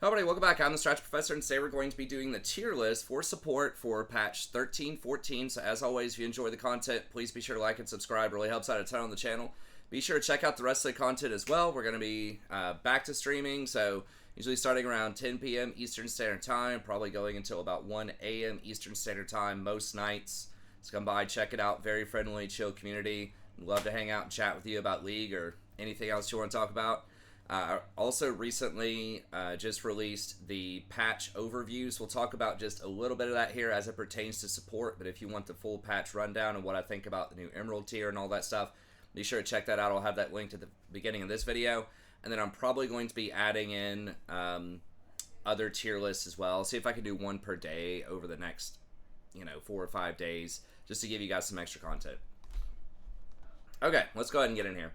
Hello everybody, welcome back. I'm the Stratch Professor, and today we're going to be doing the tier list for support for patch 13.14. So as always, if you enjoy the content, please be sure to like and subscribe. It really helps out a ton on the channel. Be sure to check out the rest of the content as well. We're going to be back to streaming, so usually starting around 10 p.m. Eastern Standard Time, probably going until about 1 a.m. Eastern Standard Time most nights. So come by, check it out. Very friendly, chill community. Love to hang out and chat with you about League or anything else you want to talk about. Also recently just released the patch overviews. We'll talk about just a little bit of that here as it pertains to support, but if you want the full patch rundown and what I think about the new Emerald tier and all that stuff, be sure to check that out. I'll have that linked at the beginning of this video. And then I'm probably going to be adding in other tier lists as well. See if I can do one per day over the next, 4 or 5 days, just to give you guys some extra content. Okay, let's go ahead and get in here.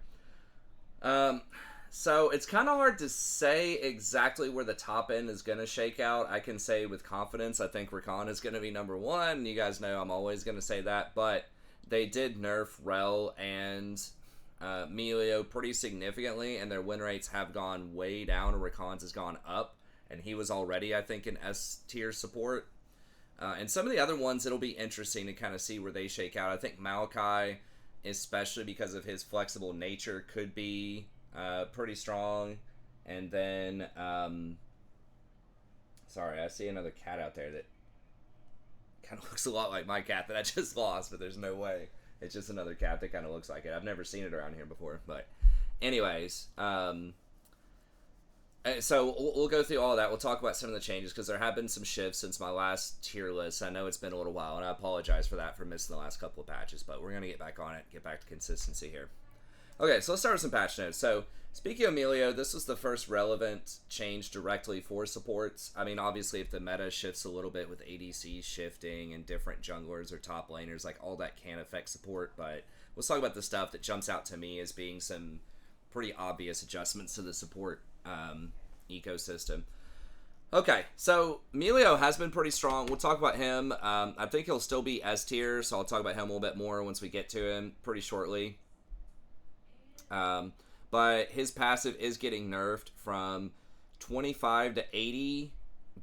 So it's kind of hard to say exactly where the top end is going to shake out. I can say with confidence I think Rakan is going to be number one. You guys know I'm always going to say that, but they did nerf Rell and Milio pretty significantly, and their win rates have gone way down, and Rakan's has gone up, and he was already, I think, in S tier support. And some of the other ones, it'll be interesting to kind of see where they shake out. I think Maokai, especially because of his flexible nature, could be pretty strong. And then sorry, I see another cat out there that kind of looks a lot like my cat that I just lost, but there's no way. It's just another cat that kind of looks like it. I've never seen it around here before, but anyways, so we'll go through all of that. We'll talk about some of the changes because there have been some shifts since my last tier list. I know it's been a little while, and I apologize for that, for missing the last couple of patches, but we're going to get back on it, get back to consistency here. Okay, so let's start with some patch notes. So, speaking of Milio, this was the first relevant change directly for supports. I mean, obviously, if the meta shifts a little bit with ADC shifting and different junglers or top laners, like, all that can affect support, but let's talk about the stuff that jumps out to me as being some pretty obvious adjustments to the support ecosystem. Okay, so Milio has been pretty strong. We'll talk about him. I think he'll still be S tier, so I'll talk about him a little bit more once we get to him pretty shortly. But his passive is getting nerfed from 25 to 80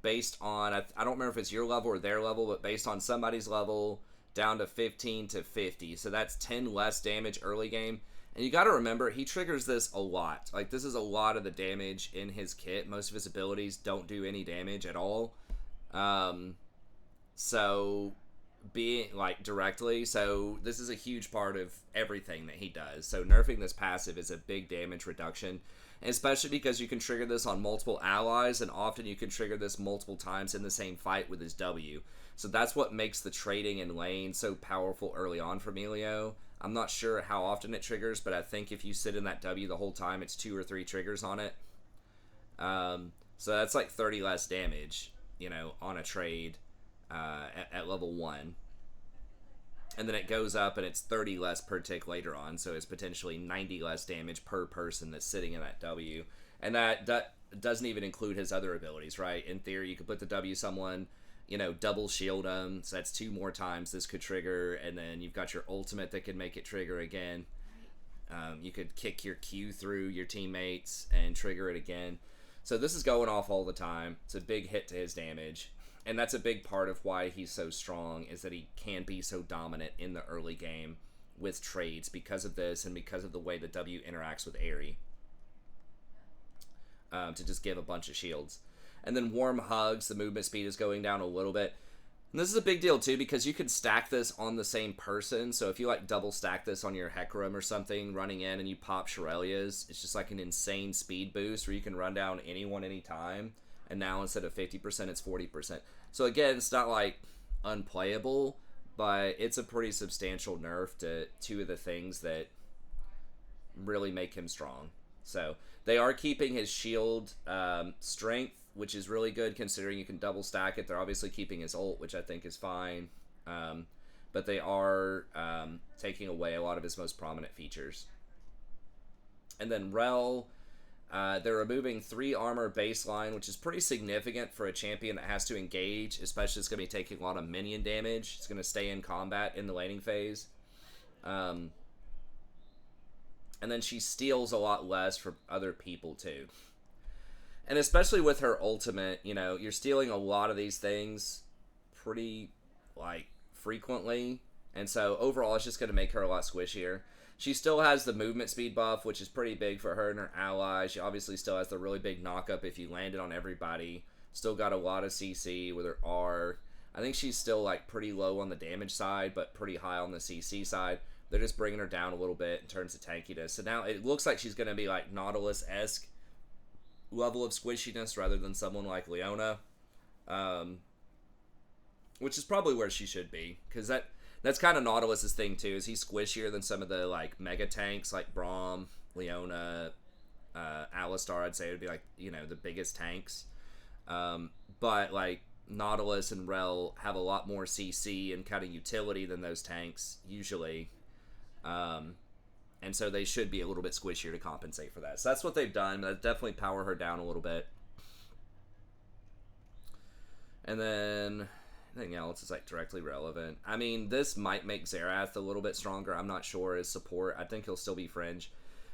based on, I don't remember if it's your level or their level, but based on somebody's level, down to 15 to 50. So that's 10 less damage early game. And you got to remember, he triggers this a lot. Like, this is a lot of the damage in his kit. Most of his abilities don't do any damage at all. So being like directly, so this is a huge part of everything that he does. So nerfing this passive is a big damage reduction, and especially because you can trigger this on multiple allies, and often you can trigger this multiple times in the same fight with his W. So that's what makes the trading in lane so powerful early on for Milio. I'm not sure how often it triggers, but I think if you sit in that W the whole time, it's 2 or 3 triggers on it. So that's like 30 less damage, on a trade at level 1. And then it goes up and it's 30 less per tick later on, so it's potentially 90 less damage per person that's sitting in that W. And that doesn't even include his other abilities, right? In theory, you could put the W someone, double shield them, so that's 2 more times this could trigger, and then you've got your ultimate that could make it trigger again. You could kick your Q through your teammates and trigger it again. So this is going off all the time. It's a big hit to his damage. And that's a big part of why he's so strong, is that he can be so dominant in the early game with trades because of this and because of the way the W interacts with Aerie. To just give a bunch of shields. And then warm hugs, the movement speed is going down a little bit. And this is a big deal too, because you can stack this on the same person. So if you like double stack this on your Hecarim or something running in and you pop Shirelia's, it's just like an insane speed boost where you can run down anyone anytime. And now instead of 50%, it's 40%. So again, it's not like unplayable, but it's a pretty substantial nerf to 2 of the things that really make him strong. So they are keeping his shield strength, which is really good considering you can double stack it. They're obviously keeping his ult, which I think is fine. But they are taking away a lot of his most prominent features. And then Rell, they're removing 3 armor baseline, which is pretty significant for a champion that has to engage, especially it's going to be taking a lot of minion damage. It's going to stay in combat in the laning phase. And then she steals a lot less for other people too. And especially with her ultimate, you know, you're stealing a lot of these things pretty, like, frequently. And so overall, it's just going to make her a lot squishier. She still has the movement speed buff, which is pretty big for her and her allies. She obviously still has the really big knockup if you land it on everybody. Still got a lot of CC with her R. I think she's still, like, pretty low on the damage side, but pretty high on the CC side. They're just bringing her down a little bit in terms of tankiness. So now it looks like she's going to be, like, Nautilus-esque level of squishiness rather than someone like Leona, which is probably where she should be, because that's kind of Nautilus's thing too. Is he's squishier than some of the like mega tanks like Braum, Leona, Alistar? I'd say would be like, you know, the biggest tanks, but like Nautilus and Rell have a lot more CC and kind of utility than those tanks usually. And so they should be a little bit squishier to compensate for that. So that's what they've done. That definitely power her down a little bit. And then anything else is like directly relevant. I mean, this might make Xerath a little bit stronger. I'm not sure as support. I think he'll still be fringe.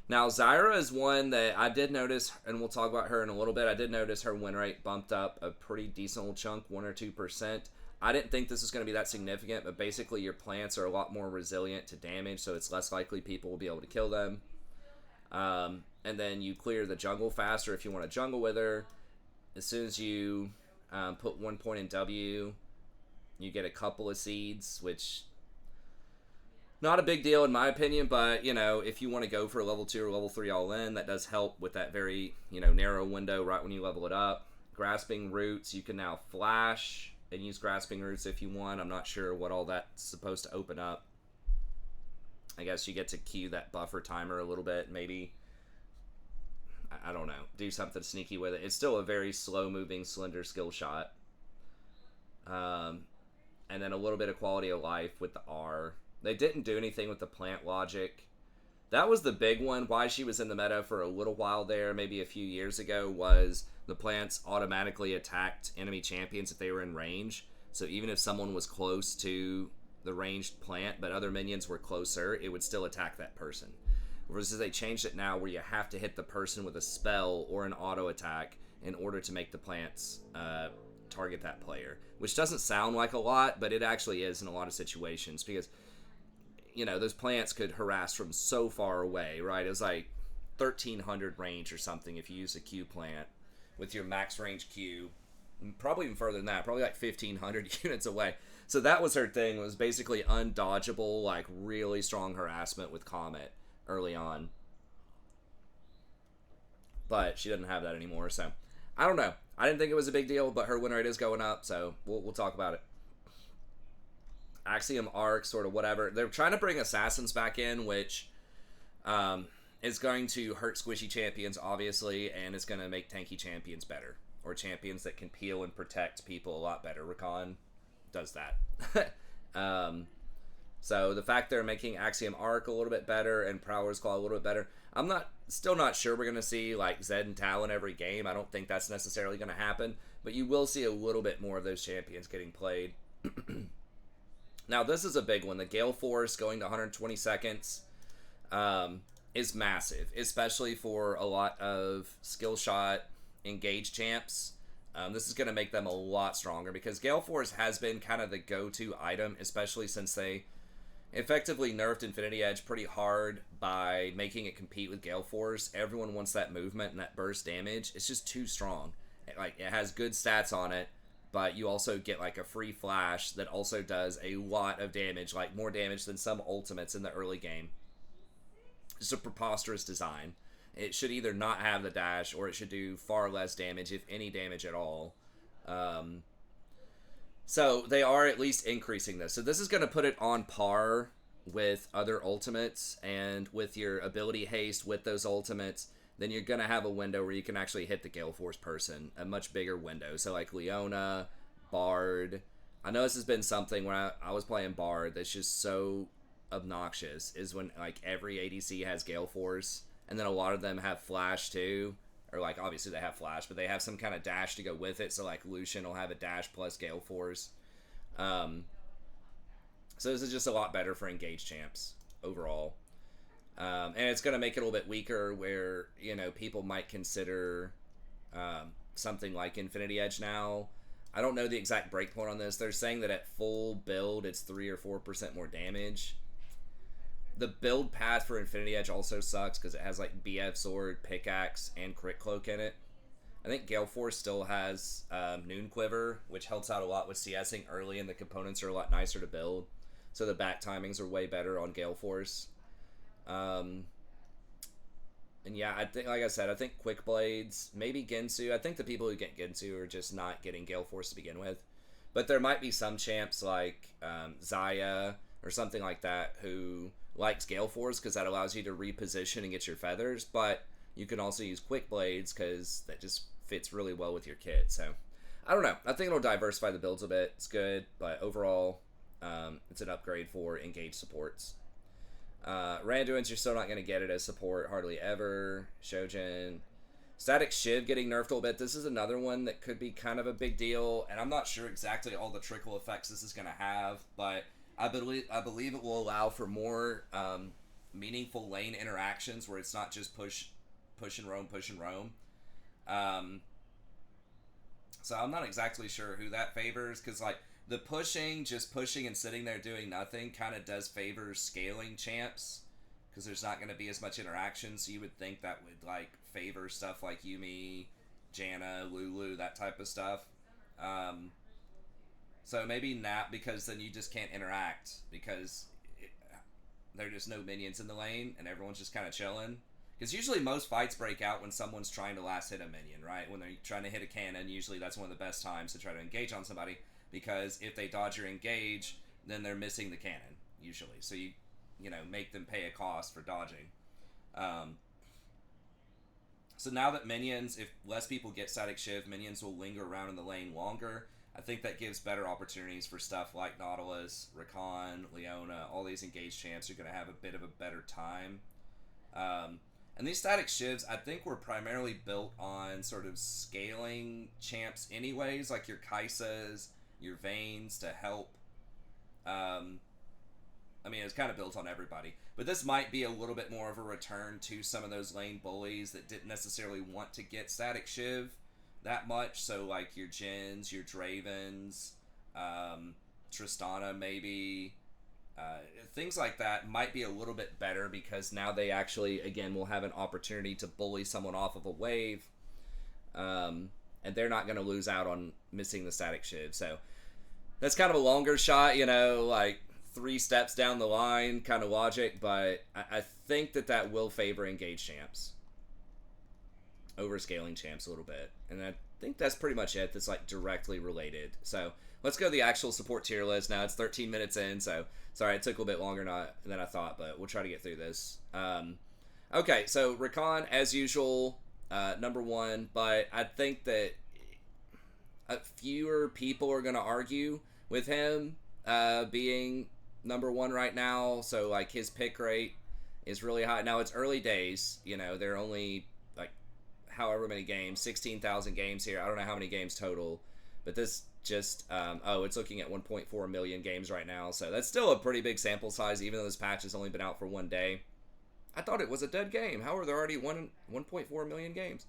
Now, Zyra is one that I did notice, and we'll talk about her in a little bit. I did notice her win rate bumped up a pretty decent little chunk, 1 or 2%. I didn't think this was going to be that significant, but basically your plants are a lot more resilient to damage, so it's less likely people will be able to kill them. And then you clear the jungle faster if you want to jungle with her. As soon as you put 1 point in W, you get a couple of seeds, which not a big deal in my opinion, but you know, if you want to go for a level 2 or level 3 all in, that does help with that very, you know, narrow window right when you level it up. Grasping Roots, you can now flash and use Grasping Roots if you want. I'm not sure what all that's supposed to open up. I guess you get to queue that buffer timer a little bit, maybe. I don't know. Do something sneaky with it. It's still a very slow-moving, slender skill shot. And then a little bit of quality of life with the R. They didn't do anything with the plant logic. That was the big one. Why she was in the meta for a little while there, maybe a few years ago, was the plants automatically attacked enemy champions if they were in range. So even if someone was close to the ranged plant, but other minions were closer, it would still attack that person. Versus they changed it now where you have to hit the person with a spell or an auto attack in order to make the plants target that player. Which doesn't sound like a lot, but it actually is in a lot of situations, because you know, those plants could harass from so far away, right? It was like 1,300 range or something if you use a Q plant with your max range Q. Probably even further than that, probably like 1,500 units away. So that was her thing, was basically undodgeable, like really strong harassment with Comet early on. But she doesn't have that anymore, so I don't know. I didn't think it was a big deal, but her win rate is going up, so we'll talk about it. Axiom Arc, sort of whatever. They're trying to bring Assassins back in, which is going to hurt squishy champions, obviously, and it's going to make tanky champions better. Or champions that can peel and protect people a lot better. Rakan does that. So the fact they're making Axiom Arc a little bit better and Prowler's Claw a little bit better, I'm still not sure we're going to see like Zed and Talon every game. I don't think that's necessarily going to happen, but you will see a little bit more of those champions getting played. Now, this is a big one. The Gale Force going to 120 seconds is massive, especially for a lot of skill shot engaged champs. This is going to make them a lot stronger, because Gale Force has been kind of the go-to item, especially since they effectively nerfed Infinity Edge pretty hard by making it compete with Gale Force. Everyone wants that movement and that burst damage. It's just too strong. It has good stats on it, but you also get like a free flash that also does a lot of damage, like more damage than some ultimates in the early game. It's a preposterous design. It should either not have the dash, or it should do far less damage, if any damage at all. So they are at least increasing this. So this is going to put it on par with other ultimates, and with your ability haste with those ultimates, then you're going to have a window where you can actually hit the Gale Force person, a much bigger window. So like Leona, Bard. I know this has been something when I was playing Bard that's just so obnoxious, is when like every ADC has Gale Force, and then a lot of them have Flash too. Or like obviously they have Flash, but they have some kind of dash to go with it. So like Lucian will have a dash plus Gale Force. So this is just a lot better for engaged champs overall. And it's going to make it a little bit weaker, where, you know, people might consider something like Infinity Edge now. I don't know the exact breakpoint on this. They're saying that at full build, it's 3 or 4% more damage. The build path for Infinity Edge also sucks because it has like BF Sword, Pickaxe, and Crit Cloak in it. I think Gale Force still has Noon Quiver, which helps out a lot with CSing early, and the components are a lot nicer to build. So the back timings are way better on Gale Force. And yeah, I think, like I said, I think Quick Blades, maybe Gensu. I think the people who get Gensu are just not getting Gale Force to begin with. But there might be some champs like Zaya or something like that who likes Gale Force because that allows you to reposition and get your feathers. But you can also use Quick Blades because that just fits really well with your kit. So I don't know. I think it'll diversify the builds a bit. It's good, but overall, it's an upgrade for engaged supports. Randuin's, you're still not going to get it as support hardly ever. Shojin. Static Shiv getting nerfed a little bit. This is another one that could be kind of a big deal, and I'm not sure exactly all the trickle effects this is going to have, but I believe it will allow for more meaningful lane interactions where it's not just push and roam. So I'm not exactly sure who that favors, because like the just pushing and sitting there doing nothing kind of does favor scaling champs, because there's not going to be as much interaction, so you would think that would like favor stuff like Yuumi, Janna, Lulu, that type of stuff. So maybe not, because then you just can't interact because there are just no minions in the lane and everyone's just kind of chilling. Because usually most fights break out when someone's trying to last hit a minion, right? When they're trying to hit a cannon, usually that's one of the best times to try to engage on somebody, because if they dodge or engage, then they're missing the cannon, usually. So you make them pay a cost for dodging. So now that minions, if less people get Static Shiv, minions will linger around in the lane longer. I think that gives better opportunities for stuff like Nautilus, Rakan, Leona. All these engaged champs are going to have a bit of a better time. And these Static Shivs, I think, were primarily built on sort of scaling champs anyways, like your Kaisas, your Vaynes to help. I mean, it's kind of built on everybody. But this might be a little bit more of a return to some of those lane bullies that didn't necessarily want to get Static Shiv that much. So, like, your Jins, your Dravens, Tristana maybe. Things like that might be a little bit better, because now they actually, again, will have an opportunity to bully someone off of a wave. And they're not going to lose out on missing the Static Shiv. So, that's kind of a longer shot, like 3 steps down the line kind of logic, but I think that will favor engaged champs over scaling champs a little bit. And I think that's pretty much it that's like directly related. So let's go to the actual support tier list now. It's 13 minutes in, so sorry it took a little bit longer than I thought, but we'll try to get through this. Okay, so Rakan, as usual, number 1, but I think that fewer people are going to argue with him being number 1 right now. So like his pick rate is really high. Now it's early days, they're only like however many games, 16,000 games here. I don't know how many games total, but this just it's looking at 1.4 million games right now. So that's still a pretty big sample size, even though this patch has only been out for 1 day. I thought it was a dead game. How are there already 1.4 million games?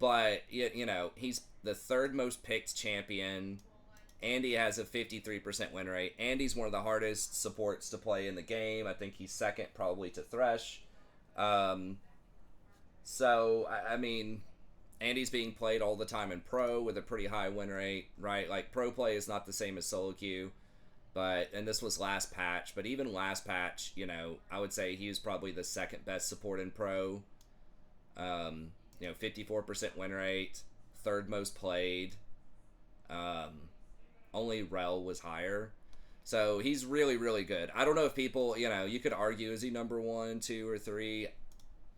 But he's the 3rd most picked champion. Andy has a 53% win rate. Andy's one of the hardest supports to play in the game. I think he's 2nd probably to Thresh. So, I mean, Andy's being played all the time in Pro with a pretty high win rate, right? Like, Pro play is not the same as solo queue. And this was last patch. But even last patch, I would say he was probably the 2nd best support in Pro. 54% win rate, 3rd most played. Only Rell was higher. So he's really, really good. I don't know if people, you could argue, is he number 1, 2, or 3?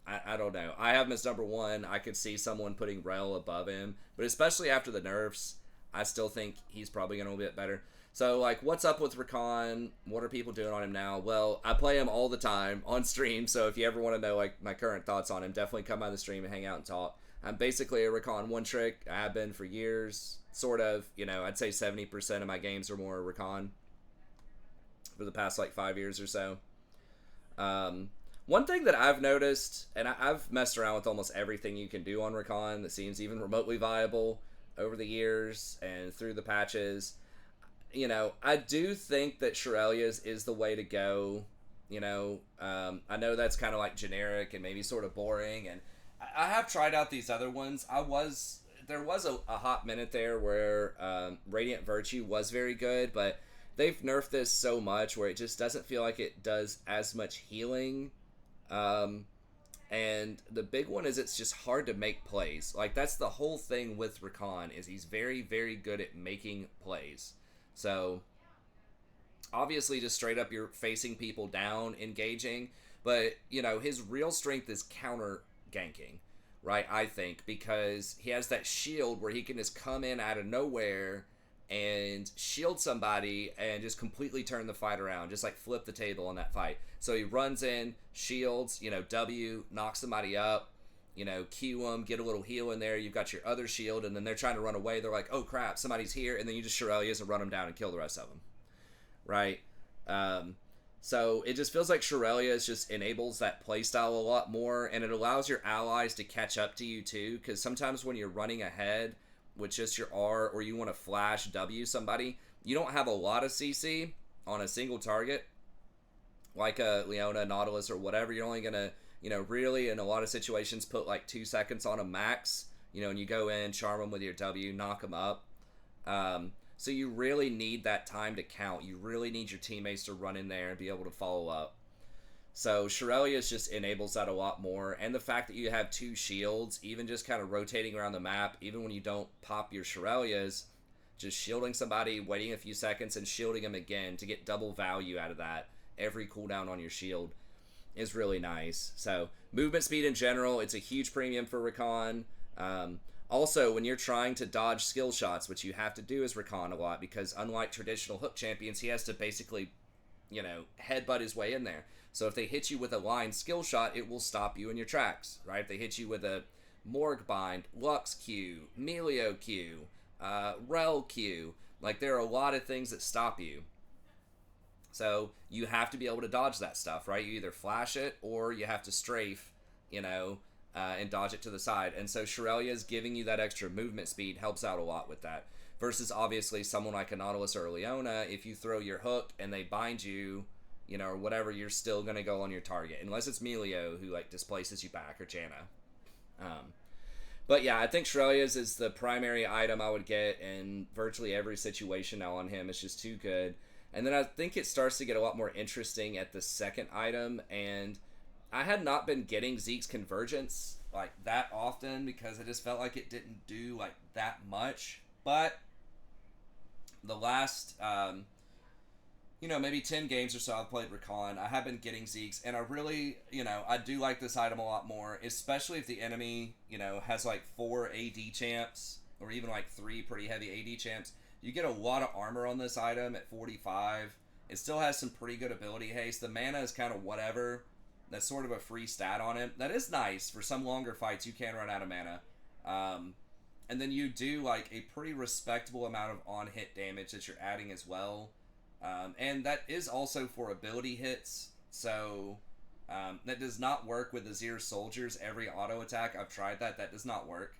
I don't know. I have him as number 1. I could see someone putting Rell above him. But especially after the nerfs, I still think he's probably going to be a bit better. So, like, what's up with Rakan? What are people doing on him now? Well, I play him all the time on stream. So if you ever want to know, like, my current thoughts on him, definitely come by the stream and hang out and talk. I'm basically a Rakan one-trick. I have been for years, sort of. I'd say 70% of my games are more Rakan for the past, like, 5 years or so. One thing that I've noticed, and I've messed around with almost everything you can do on Rakan that seems even remotely viable over the years and through the patches. I do think that Shirelia's is the way to go. I know that's kind of like generic and maybe sort of boring, and I have tried out these other ones. There was a hot minute there where Radiant Virtue was very good, but they've nerfed this so much where it just doesn't feel like it does as much healing. Um, and the big one is it's just hard to make plays. Like that's the whole thing with Rakan is he's very very good at making plays. So obviously just straight up you're facing people down, engaging, but his real strength is counter ganking, right? I think because he has that shield where he can just come in out of nowhere and shield somebody and just completely turn the fight around, just like flip the table in that fight. So he runs in, shields, W, knocks somebody up, Q them, get a little heal in there. You've got your other shield, and then they're trying to run away. They're like, oh crap, somebody's here, and then you just Shirelias and run them down and kill the rest of them, right? So it just feels like Shirelias just enables that playstyle a lot more, and it allows your allies to catch up to you too, because sometimes when you're running ahead with just your R, or you want to flash W somebody, you don't have a lot of CC on a single target, like a Leona, Nautilus, or whatever. You're only going to, really in a lot of situations put like 2 seconds on a max, and you go in, charm them with your W, knock them up. So you really need that time to count. You really need your teammates to run in there and be able to follow up. So Shirelia's just enables that a lot more. And the fact that you have 2 shields, even just kind of rotating around the map, even when you don't pop your Shirelias, just shielding somebody, waiting a few seconds, and shielding them again to get double value out of that. Every cooldown on your shield is really nice. So movement speed in general, it's a huge premium for Rakan. Also, when you're trying to dodge skill shots, which you have to do as Rakan a lot, because unlike traditional hook champions, he has to basically, headbutt his way in there. So if they hit you with a line skill shot, it will stop you in your tracks, right? If they hit you with a Morg Bind, Lux Q, Milio Q, Rell Q, like there are a lot of things that stop you. So you have to be able to dodge that stuff, right? You either flash it or you have to strafe, and dodge it to the side. And so Shirelia's giving you that extra movement speed helps out a lot with that. Versus obviously someone like a Nautilus or a Leona, if you throw your hook and they bind you, or whatever, you're still going to go on your target. Unless it's Milio who like displaces you back, or Janna. But yeah, I think Shirelia's is the primary item I would get in virtually every situation now on him. It's just too good. And then I think it starts to get a lot more interesting at the second item, and I had not been getting Zeke's Convergence like that often because I just felt like it didn't do like that much. But the last, maybe 10 games or so I've played Rakan, I have been getting Zeke's, and I really, I do like this item a lot more, especially if the enemy, has like 4 AD champs, or even like 3 pretty heavy AD champs. You get a lot of armor on this item at 45. It still has some pretty good ability haste. The mana is kind of whatever. That's sort of a free stat on it. That is nice. For some longer fights, you can run out of mana. And then you do like a pretty respectable amount of on-hit damage that you're adding as well. And that is also for ability hits. So that does not work with Azir soldiers. Every auto attack, I've tried that. That does not work.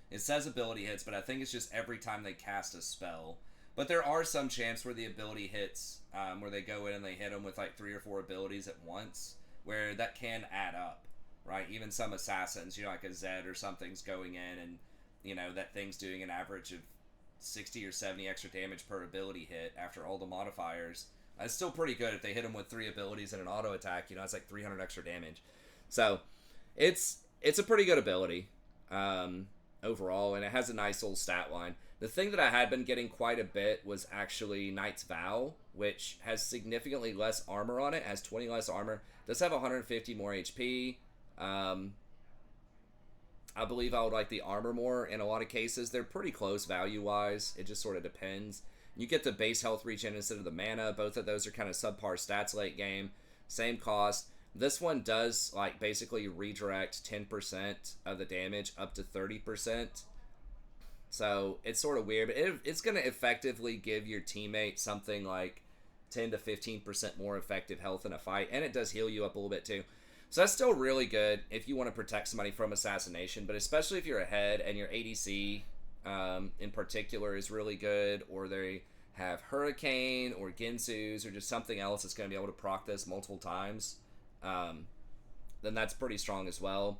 It says ability hits, but I think it's just every time they cast a spell. But there are some champs where the ability hits, where they go in and they hit them with like 3 or 4 abilities at once, where that can add up, right? Even some assassins, like a Zed or something's going in and, that thing's doing an average of 60 or 70 extra damage per ability hit after all the modifiers. It's still pretty good if they hit them with 3 abilities and an auto attack, it's like 300 extra damage. So it's a pretty good ability. Overall, and it has a nice little stat line. The thing that I had been getting quite a bit was actually Knight's Vow, which has significantly less armor on it, has 20 less armor, does have 150 more HP. I believe I would like the armor more in a lot of cases. They're pretty close value-wise. It just sort of depends. You get the base health regen instead of the mana. Both of those are kind of subpar stats late game. Same cost. This one does, like, basically redirect 10% of the damage up to 30%. So, it's sort of weird, but it's going to effectively give your teammate something like 10 to 15% more effective health in a fight, and it does heal you up a little bit too. So that's still really good if you want to protect somebody from assassination, but especially if you're ahead and your ADC in particular is really good, or they have Hurricane or Ginsu's or just something else that's going to be able to proc this multiple times, then that's pretty strong as well.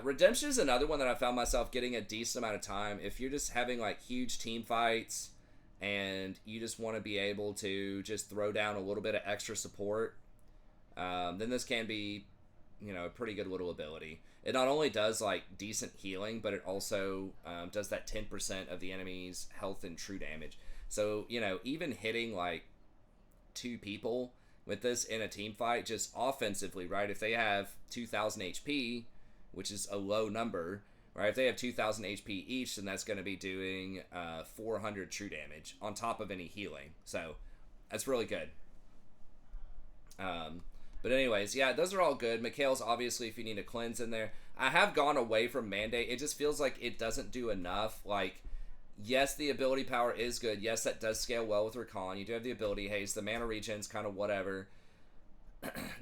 Redemption is another one that I found myself getting a decent amount of time. If you're just having like huge team fights and you just want to be able to just throw down a little bit of extra support, then this can be, a pretty good little ability. It not only does like decent healing, but it also does that 10% of the enemy's health and true damage. So, even hitting like 2 people with this in a team fight, just offensively, right? If they have 2,000 HP, which is a low number, right? If they have 2,000 HP each, then that's going to be doing 400 true damage on top of any healing. So that's really good. But anyways, yeah, those are all good. Mikhail's obviously if you need a cleanse in there. I have gone away from Mandate. It just feels like it doesn't do enough. Like, yes, the ability power is good. Yes, that does scale well with Rakan. You do have the ability haste. The mana regen's kind of whatever.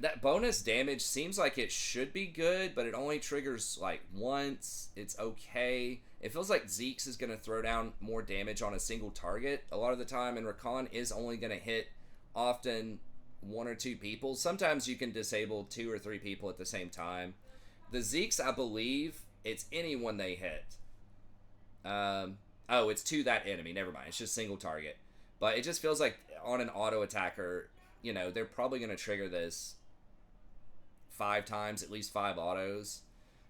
That bonus damage seems like it should be good, but it only triggers like once. It's okay. It feels like Zeke's is going to throw down more damage on a single target a lot of the time, and Rakan is only going to hit often 1 or 2 people. Sometimes you can disable 2 or 3 people at the same time. The Zeke's, I believe, it's anyone they hit. Oh, it's to that enemy. Never mind. It's just single target. But it just feels like on an auto attacker, they're probably going to trigger this 5 times, at least 5 autos.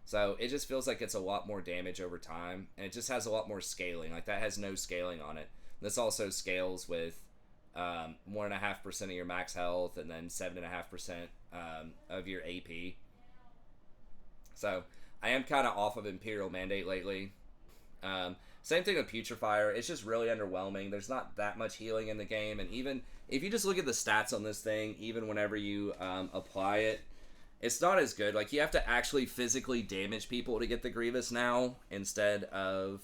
So it just feels like it's a lot more damage over time. And it just has a lot more scaling. Like, that has no scaling on it. This also scales with 1.5% of your max health and then 7.5% of your AP. So I am kind of off of Imperial Mandate lately. Same thing with Putrefier. It's just really underwhelming. There's not that much healing in the game, and even if you just look at the stats on this thing, even whenever you apply it, it's not as good. Like, you have to actually physically damage people to get the Grievous now, instead of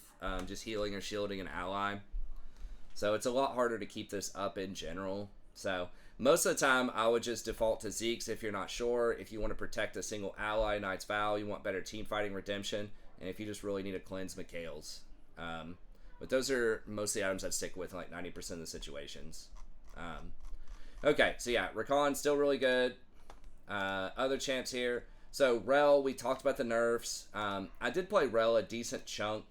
just healing or shielding an ally. So it's a lot harder to keep this up in general. So most of the time, I would just default to Zeke's if you're not sure. If you want to protect a single ally, Knight's Vow. You want better team fighting redemption. And if you just really need to cleanse, Mikhail's. But those are most of the items I'd stick with in like 90% of the situations. Okay, so yeah, Rakan still really good. Other champs here. So Rell, we talked about the nerfs. I did play Rell a decent chunk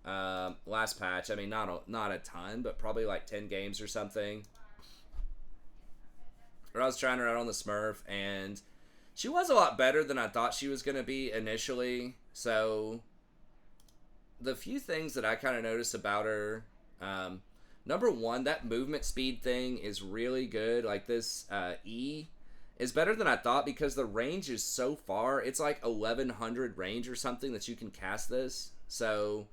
last patch. I mean, not a ton, but probably like 10 games or something. Where I was trying her out on the Smurf, and she was a lot better than I thought she was going to be initially. So the few things that I kind of noticed about her, number one, that movement speed thing is really good. Like, this E is better than I thought because the range is so far. It's like 1100 range or something that you can cast this. So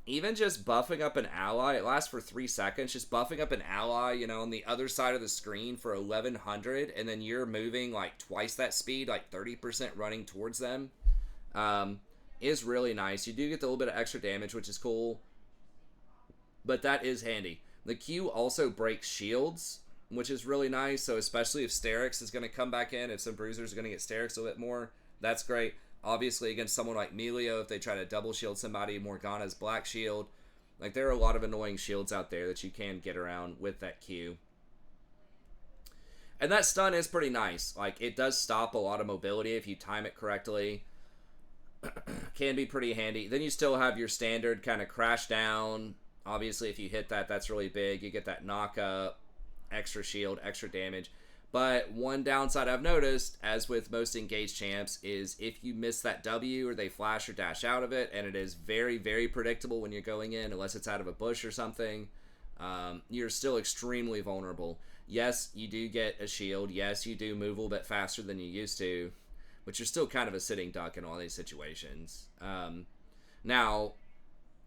even just buffing up an ally, it lasts for 3 seconds. Just buffing up an ally, on the other side of the screen for 1100, and then you're moving like twice that speed, like 30% running towards them, is really nice. You do get a little bit of extra damage, which is cool, but that is handy. The Q also breaks shields, which is really nice. So especially if Sterix is going to come back in, if some bruisers are going to get Sterix a bit more, that's great. Obviously, against someone like Milio, if they try to double shield somebody, Morgana's Black Shield. Like, there are a lot of annoying shields out there that you can get around with that Q. And that stun is pretty nice. Like, it does stop a lot of mobility if you time it correctly. Can be pretty handy. Then you still have your standard kind of crash down. Obviously, if you hit that, that's really big. You get that knock up, extra shield, extra damage. But one downside I've noticed, as with most engaged champs, is if you miss that W or they flash or dash out of it, and it is very, very predictable when you're going in, unless it's out of a bush or something, you're still extremely vulnerable. Yes, you do get a shield. Yes, you do move a little bit faster than you used to, but you're still kind of a sitting duck in all these situations. Now,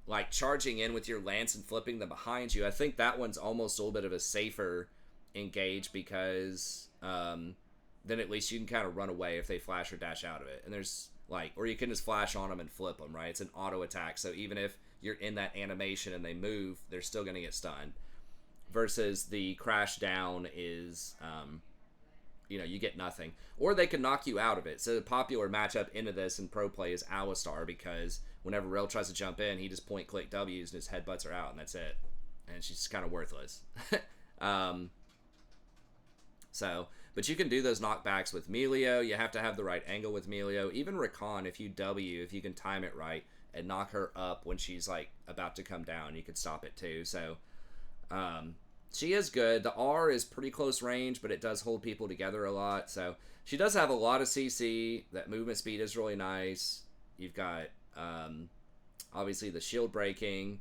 like charging in with your lance and flipping them behind you, I think that one's almost a little bit of a safer engage, because then at least you can kind of run away if they flash or dash out of it. And there's like, or you can just flash on them and flip them, right? It's an auto attack, so even if you're in that animation and they move, they're still going to get stunned. versus the crash down is, you get nothing. Or they can knock you out of it. So the popular matchup into this in pro play is Alistar, because whenever Rell tries to jump in, he just point click W's and his headbutts are out, and that's it. And she's kind of worthless. But you can do those knockbacks with Milio. You have to have the right angle with Milio. Even Rakan, if you can time it right and knock her up when she's like about to come down, you could stop it too. So she is good. The R is pretty close range, but it does hold people together a lot. So she does have a lot of CC. That movement speed is really nice. You've got obviously the shield breaking.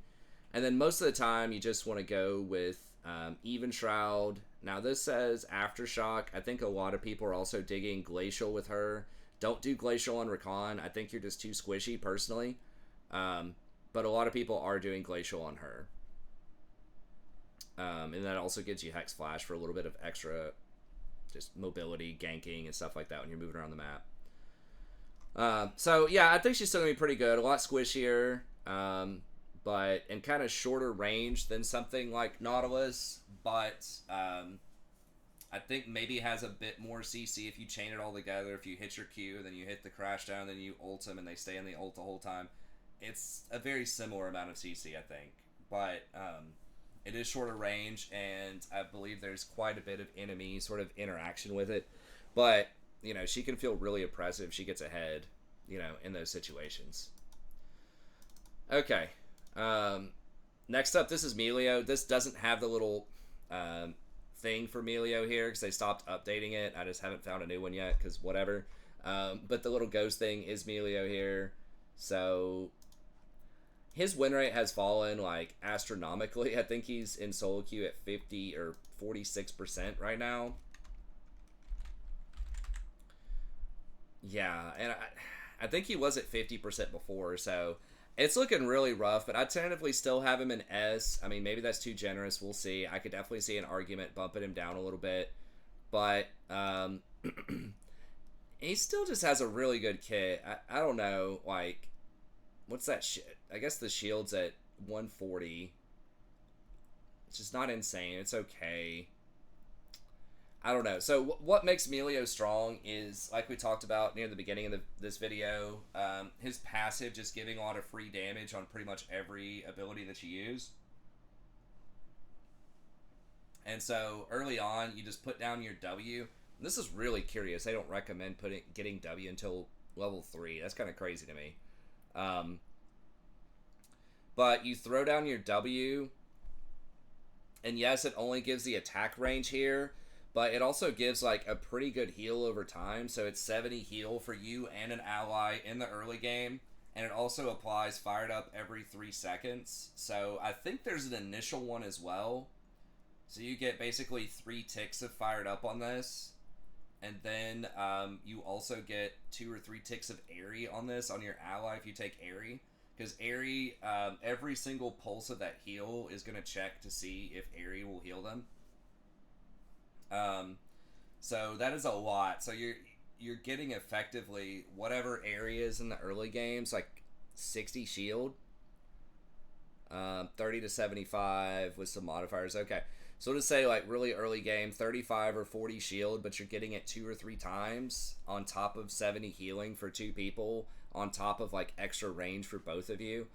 And then most of the time you just want to go with Even Shroud. Now this says Aftershock. I think a lot of people are also digging Glacial with her. Don't do Glacial on Rakan. I think you're just too squishy personally. But a lot of people are doing Glacial on her. And that also gives you Hex Flash for a little bit of extra just mobility, ganking, and stuff like that when you're moving around the map. So yeah, I think she's still going to be pretty good. A lot squishier. But in kind of shorter range than something like Nautilus, but I think maybe has a bit more CC if you chain it all together. If you hit your Q, then you hit the crash down, then you ult them, and they stay in the ult the whole time. It's a very similar amount of CC, I think, but it is shorter range, and I believe there's quite a bit of enemy sort of interaction with it. But she can feel really oppressive if she gets ahead, in those situations. Okay. Next up, this is Milio. This doesn't have the little thing for Milio here because they stopped updating it. I just haven't found a new one yet because whatever. But the little ghost thing is Milio here. So his win rate has fallen like astronomically. I think he's in solo queue at 50 or 46% right now. Yeah, and I think he was at 50% before, so it's looking really rough, but I tentatively still have him in S. I mean, maybe that's too generous. We'll see. I could definitely see an argument bumping him down a little bit. But he still just has a really good kit. I don't know, like, what's that shit? I guess the shield's at 140. It's just not insane. It's okay. I don't know. So what makes Milio strong is, like we talked about near the beginning of this video, his passive just giving a lot of free damage on pretty much every ability that you use. And so early on, you just put down your W. And this is really curious. They don't recommend getting W until level 3. That's kind of crazy to me. But you throw down your W, and yes, it only gives the attack range here, but it also gives like a pretty good heal over time. So it's 70 heal for you and an ally in the early game. And it also applies fired up every 3 seconds. So I think there's an initial one as well. So you get basically 3 ticks of fired up on this. And then you also get 2 or 3 ticks of Airy on this on your ally if you take Airy. Because Airy, every single pulse of that heal is going to check to see if Airy will heal them. So that is a lot. So you're getting effectively whatever areas in the early games, like 60 shield, 30 to 75 with some modifiers. Okay, so to say like really early game, 35 or 40 shield, but you're getting it 2 or 3 times on top of 70 healing for 2 people, on top of like extra range for both of you,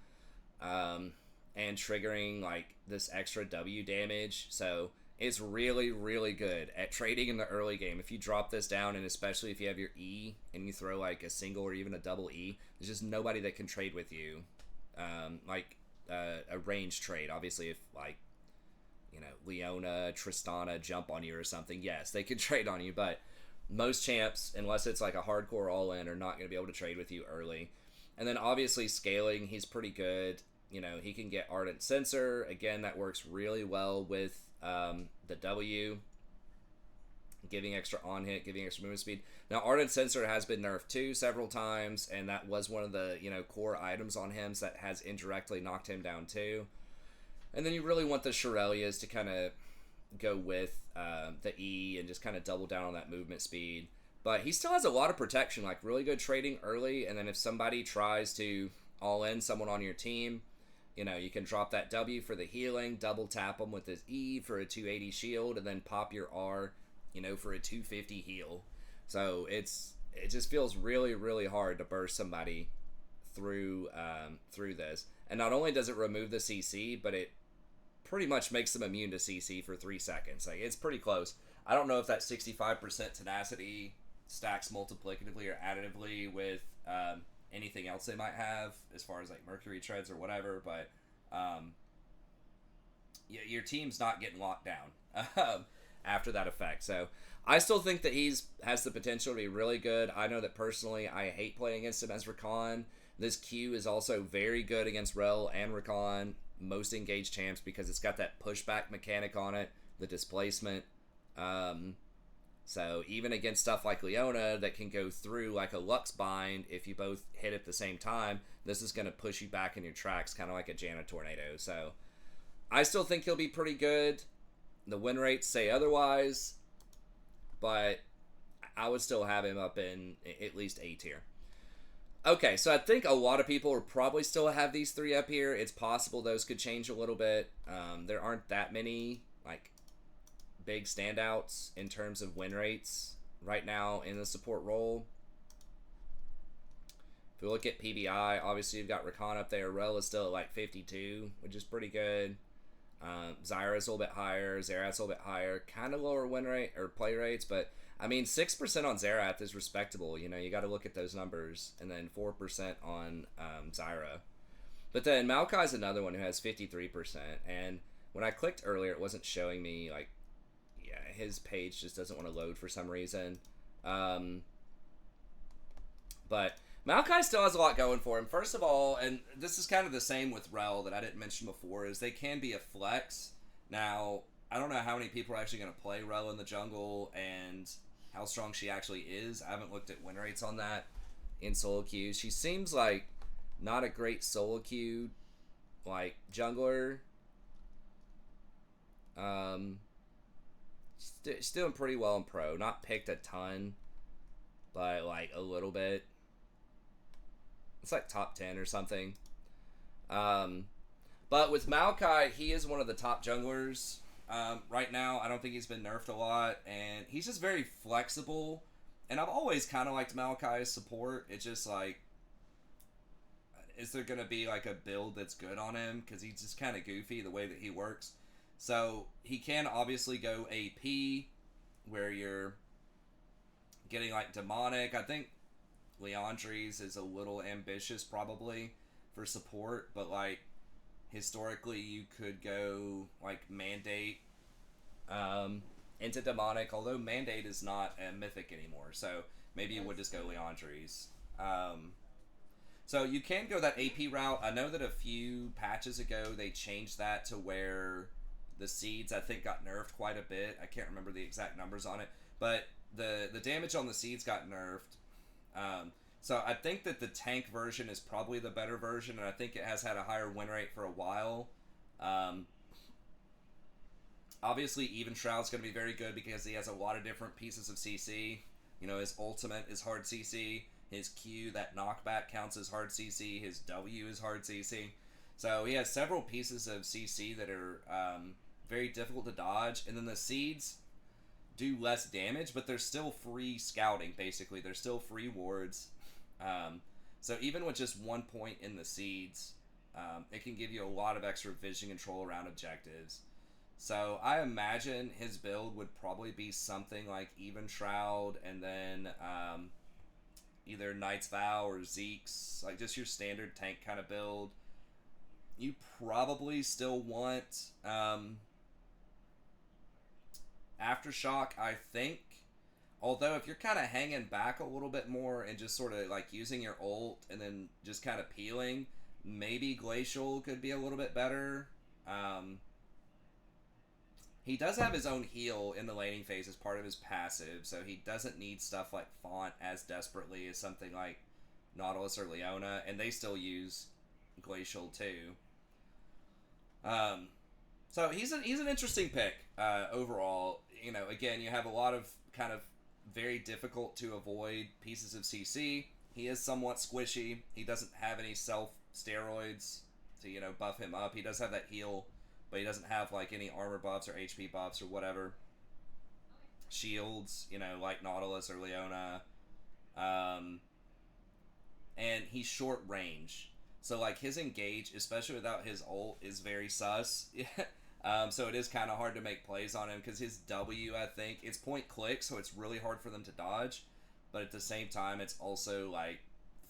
and triggering like this extra W damage. So it's really, really good at trading in the early game. If you drop this down, and especially if you have your E and you throw like a single or even a double E, there's just nobody that can trade with you. Like a range trade. Obviously, if like, Leona, Tristana jump on you or something, yes, they can trade on you. But most champs, unless it's like a hardcore all-in, are not going to be able to trade with you early. And then obviously scaling, he's pretty good. He can get Ardent Sensor. Again, that works really well with the W, giving extra on hit, giving extra movement speed. Now Ardent Sensor has been nerfed too several times, and that was one of the core items on him, so that has indirectly knocked him down too. And then you really want the Shirelias to kind of go with the E and just kind of double down on that movement speed. But he still has a lot of protection, like really good trading early, and then if somebody tries to all in someone on your team, You can drop that W for the healing, double tap him with his E for a 280 shield, and then pop your R, for a 250 heal. So it just feels really, really hard to burst somebody through this. And not only does it remove the CC, but it pretty much makes them immune to CC for 3 seconds. Like, it's pretty close. I don't know if that 65% tenacity stacks multiplicatively or additively with anything else they might have as far as like Mercury treads or whatever, but your team's not getting locked down after that effect. So I still think that has the potential to be really good. I know that personally I hate playing against him as Rakan. This Q is also very good against Rell and Rakan, most engaged champs, because it's got that pushback mechanic on it, the displacement. So even against stuff like Leona that can go through like a Lux Bind, if you both hit at the same time, this is going to push you back in your tracks, kind of like a Janna Tornado. So I still think he'll be pretty good. The win rates say otherwise, but I would still have him up in at least A tier. Okay, so I think a lot of people will probably still have these three up here. It's possible those could change a little bit. There aren't that many like big standouts in terms of win rates right now in the support role. If we look at PBI, obviously you've got Rakan up there. Rell is still at like 52, which is pretty good. Zyra's a little bit higher. Xerath's a little bit higher. Kind of lower win rate or play rates, but I mean 6% on Xerath is respectable. You got to look at those numbers, and then 4% on Zyra. But then Maokai's another one who has 53%, and when I clicked earlier, it wasn't showing me like. Yeah, his page just doesn't want to load for some reason. But Maokai still has a lot going for him. First of all, and this is kind of the same with Rell that I didn't mention before, is they can be a flex. Now, I don't know how many people are actually going to play Rell in the jungle and how strong she actually is. I haven't looked at win rates on that in solo queues. She seems like not a great solo queue like jungler. She's doing pretty well in pro. Not picked a ton, but like a little bit. It's like top 10 or something. But with Maokai, he is one of the top junglers right now. I don't think he's been nerfed a lot, and he's just very flexible. And I've always kind of liked Maokai's support. It's just like, is there going to be like a build that's good on him? Because he's just kind of goofy the way that he works. So he can obviously go AP, where you're getting like demonic. I think Leandri's is a little ambitious probably for support, but like historically you could go like Mandate into demonic, although Mandate is not a mythic anymore, so maybe you would just go Leandri's. So you can go that AP route. I know that a few patches ago they changed that to where the seeds, I think, got nerfed quite a bit. I can't remember the exact numbers on it, but the damage on the seeds got nerfed. So I think that the tank version is probably the better version, and I think it has had a higher win rate for a while. Obviously, Even Shroud's going to be very good because he has a lot of different pieces of CC. His ultimate is hard CC. His Q, that knockback, counts as hard CC. His W is hard CC. So he has several pieces of CC that are very difficult to dodge. And then the seeds do less damage, but they're still free scouting, basically. They're still free wards. So even with just 1 point in the seeds, it can give you a lot of extra vision control around objectives. So I imagine his build would probably be something like Even Shroud, and then either Knight's Vow or Zeke's, like just your standard tank kind of build. You probably still want Aftershock, I think. Although if you're kind of hanging back a little bit more and just sort of like using your ult and then just kind of peeling, maybe Glacial could be a little bit better. He does have his own heal in the laning phase as part of his passive, so he doesn't need stuff like Font as desperately as something like Nautilus or Leona, and they still use Glacial too. So he's an interesting pick overall. Again, you have a lot of kind of very difficult to avoid pieces of CC. He is somewhat squishy. He doesn't have any self steroids, so to, buff him up. He does have that heal, but he doesn't have, like, any armor buffs or HP buffs or whatever. Shields, like Nautilus or Leona. And he's short range. So, like, his engage, especially without his ult, is very sus. So it is kind of hard to make plays on him because his W, I think, it's point click, so it's really hard for them to dodge. But at the same time, it's also, like,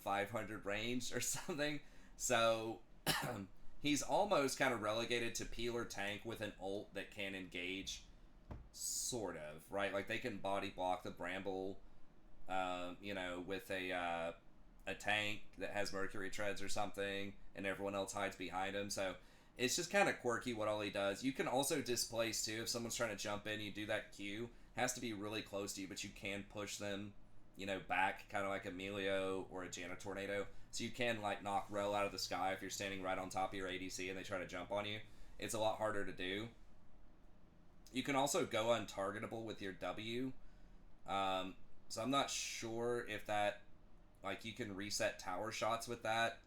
500 range or something. So he's almost kind of relegated to peeler tank with an ult that can engage, sort of, right? Like, they can body block the Bramble, with a tank that has Mercury Treads or something, and everyone else hides behind him. So it's just kind of quirky what all he does. You can also displace, too. If someone's trying to jump in, you do that Q. Has to be really close to you, but you can push them, back, kind of like a Milio or a Jana Tornado. So you can, like, knock Rell out of the sky if you're standing right on top of your ADC and they try to jump on you. It's a lot harder to do. You can also go untargetable with your W. So I'm not sure if that, like, you can reset tower shots with that.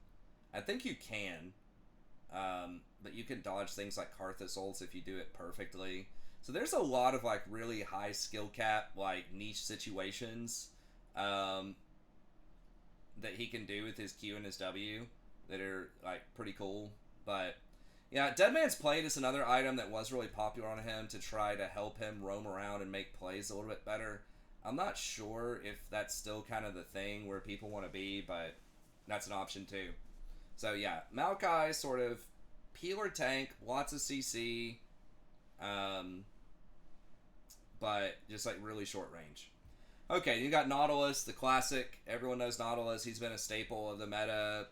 I think you can. But you can dodge things like Karthus ults if you do it perfectly. So there's a lot of, like, really high skill cap, like, niche situations that he can do with his Q and his W that are, like, pretty cool. But yeah, Dead Man's Plate is another item that was really popular on him to try to help him roam around and make plays a little bit better. I'm not sure if that's still kind of the thing where people want to be, but that's an option too. So yeah, Maokai sort of peeler tank, lots of CC, but just like really short range. Okay, you got Nautilus, the classic. Everyone knows Nautilus. He's been a staple of the meta,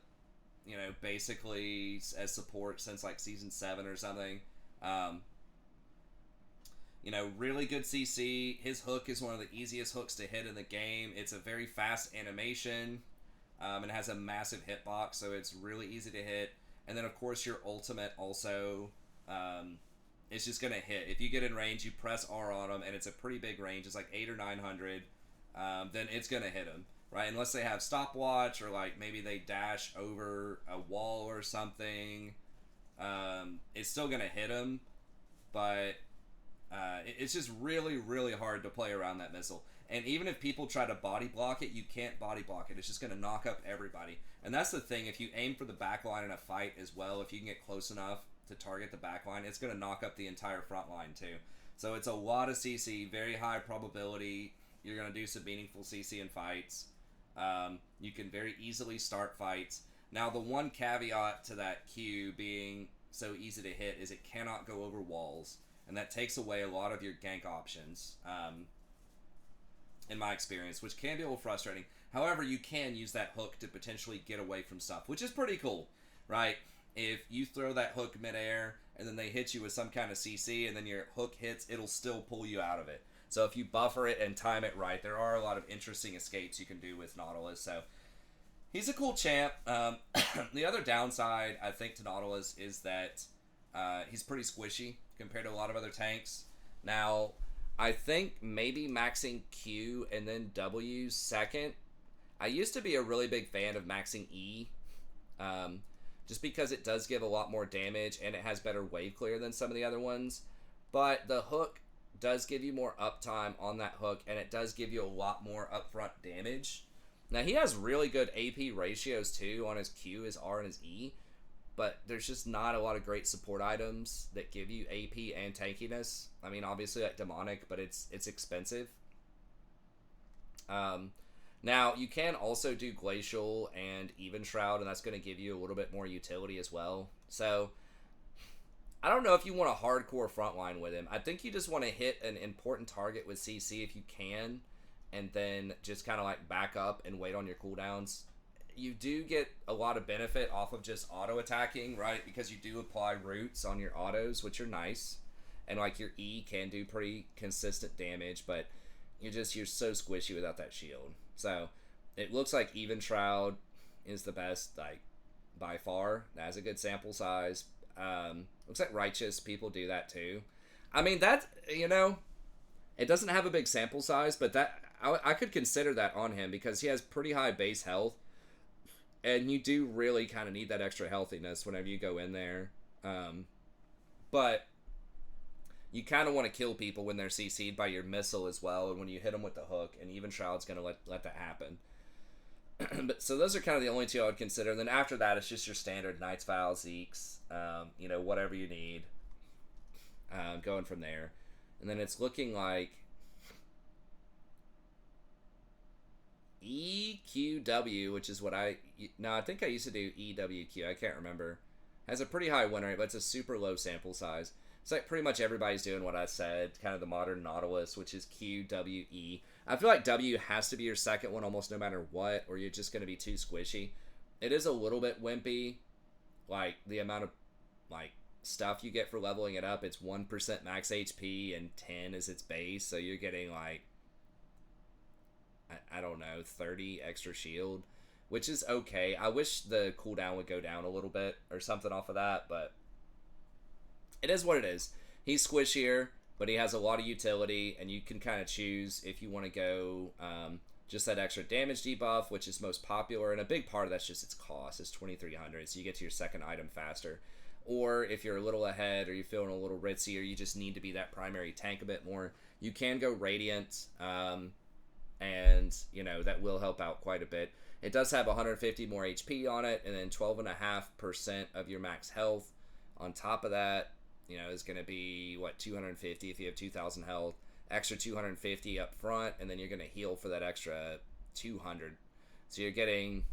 basically as support since like season 7 or something. Really good CC. His hook is one of the easiest hooks to hit in the game. It's a very fast animation, and has a massive hitbox, so it's really easy to hit. And then, of course, your ultimate also, it's just going to hit. If you get in range, you press R on him, and it's a pretty big range. It's like 800 or 900. Then it's going to hit him, right? Unless they have stopwatch or, like, maybe they dash over a wall or something. It's still going to hit him, but it's just really, really hard to play around that missile. And even if people try to body block it, you can't body block it. It's just going to knock up everybody. And that's the thing. If you aim for the backline in a fight as well, if you can get close enough to target the backline, it's going to knock up the entire front line too. So it's a lot of CC, very high probability. You're going to do some meaningful CC in fights. You can very easily start fights. Now, the one caveat to that Q being so easy to hit is it cannot go over walls. And that takes away a lot of your gank options, in my experience, which can be a little frustrating. However, you can use that hook to potentially get away from stuff, which is pretty cool, right? If you throw that hook midair and then they hit you with some kind of CC and then your hook hits, it'll still pull you out of it. So if you buffer it and time it right, there are a lot of interesting escapes you can do with Nautilus. So he's a cool champ. The other downside, I think, to Nautilus is that he's pretty squishy compared to a lot of other tanks. Now, I think maybe maxing Q and then W second. I used to be a really big fan of maxing E, just because it does give a lot more damage and it has better wave clear than some of the other ones. But the hook does give you more uptime on that hook, and it does give you a lot more upfront damage. Now, he has really good AP ratios too on his Q, his R, and his E. But there's just not a lot of great support items that give you AP and tankiness. I mean, obviously, like Demonic, but it's expensive. Now, you can also do Glacial and Even Shroud, and that's going to give you a little bit more utility as well. So, I don't know if you want a hardcore frontline with him. I think you just want to hit an important target with CC if you can, and then just kind of like back up and wait on your cooldowns. You do get a lot of benefit off of just auto attacking, right? Because you do apply roots on your autos, which are nice. And like your E can do pretty consistent damage, but you're so squishy without that shield. So it looks like Even Shroud is the best, like, by far. That has a good sample size. Looks like Righteous people do that too. I mean, that, it doesn't have a big sample size, but that I could consider that on him because he has pretty high base health. And you do really kind of need that extra healthiness whenever you go in there. But you kind of want to kill people when they're CC'd by your missile as well, and when you hit them with the hook, and even Shroud's going to let that happen. But so those are kind of the only two I would consider. And then after that, it's just your standard Knight's Vow, Zeke's, whatever you need. Going from there. And then it's looking like EQW, which is what I think I used to do EWQ. I can't remember. Has a pretty high win rate, but it's a super low sample size. It's like pretty much everybody's doing what I said, kind of the modern Nautilus, which is QWE. I feel like W has to be your second one almost no matter what, or you're just going to be too squishy. It is a little bit wimpy, like the amount of like stuff you get for leveling it up. It's 1% max HP and 10 is its base, so you're getting like I don't know, 30 extra shield, which is okay. I wish the cooldown would go down a little bit or something off of that, but it is what it is. He's squishier, but he has a lot of utility, and you can kind of choose if you want to go just that extra damage debuff, which is most popular, and a big part of that's just its cost. It's 2,300, so you get to your second item faster. Or if you're a little ahead, or you're feeling a little ritzy, or you just need to be that primary tank a bit more, you can go Radiant, and that will help out quite a bit. It does have 150 more HP on it, and then 12.5% of your max health. On top of that, is going to be 250 if you have 2,000 health, extra 250 up front, and then you're going to heal for that extra 200. So you're getting,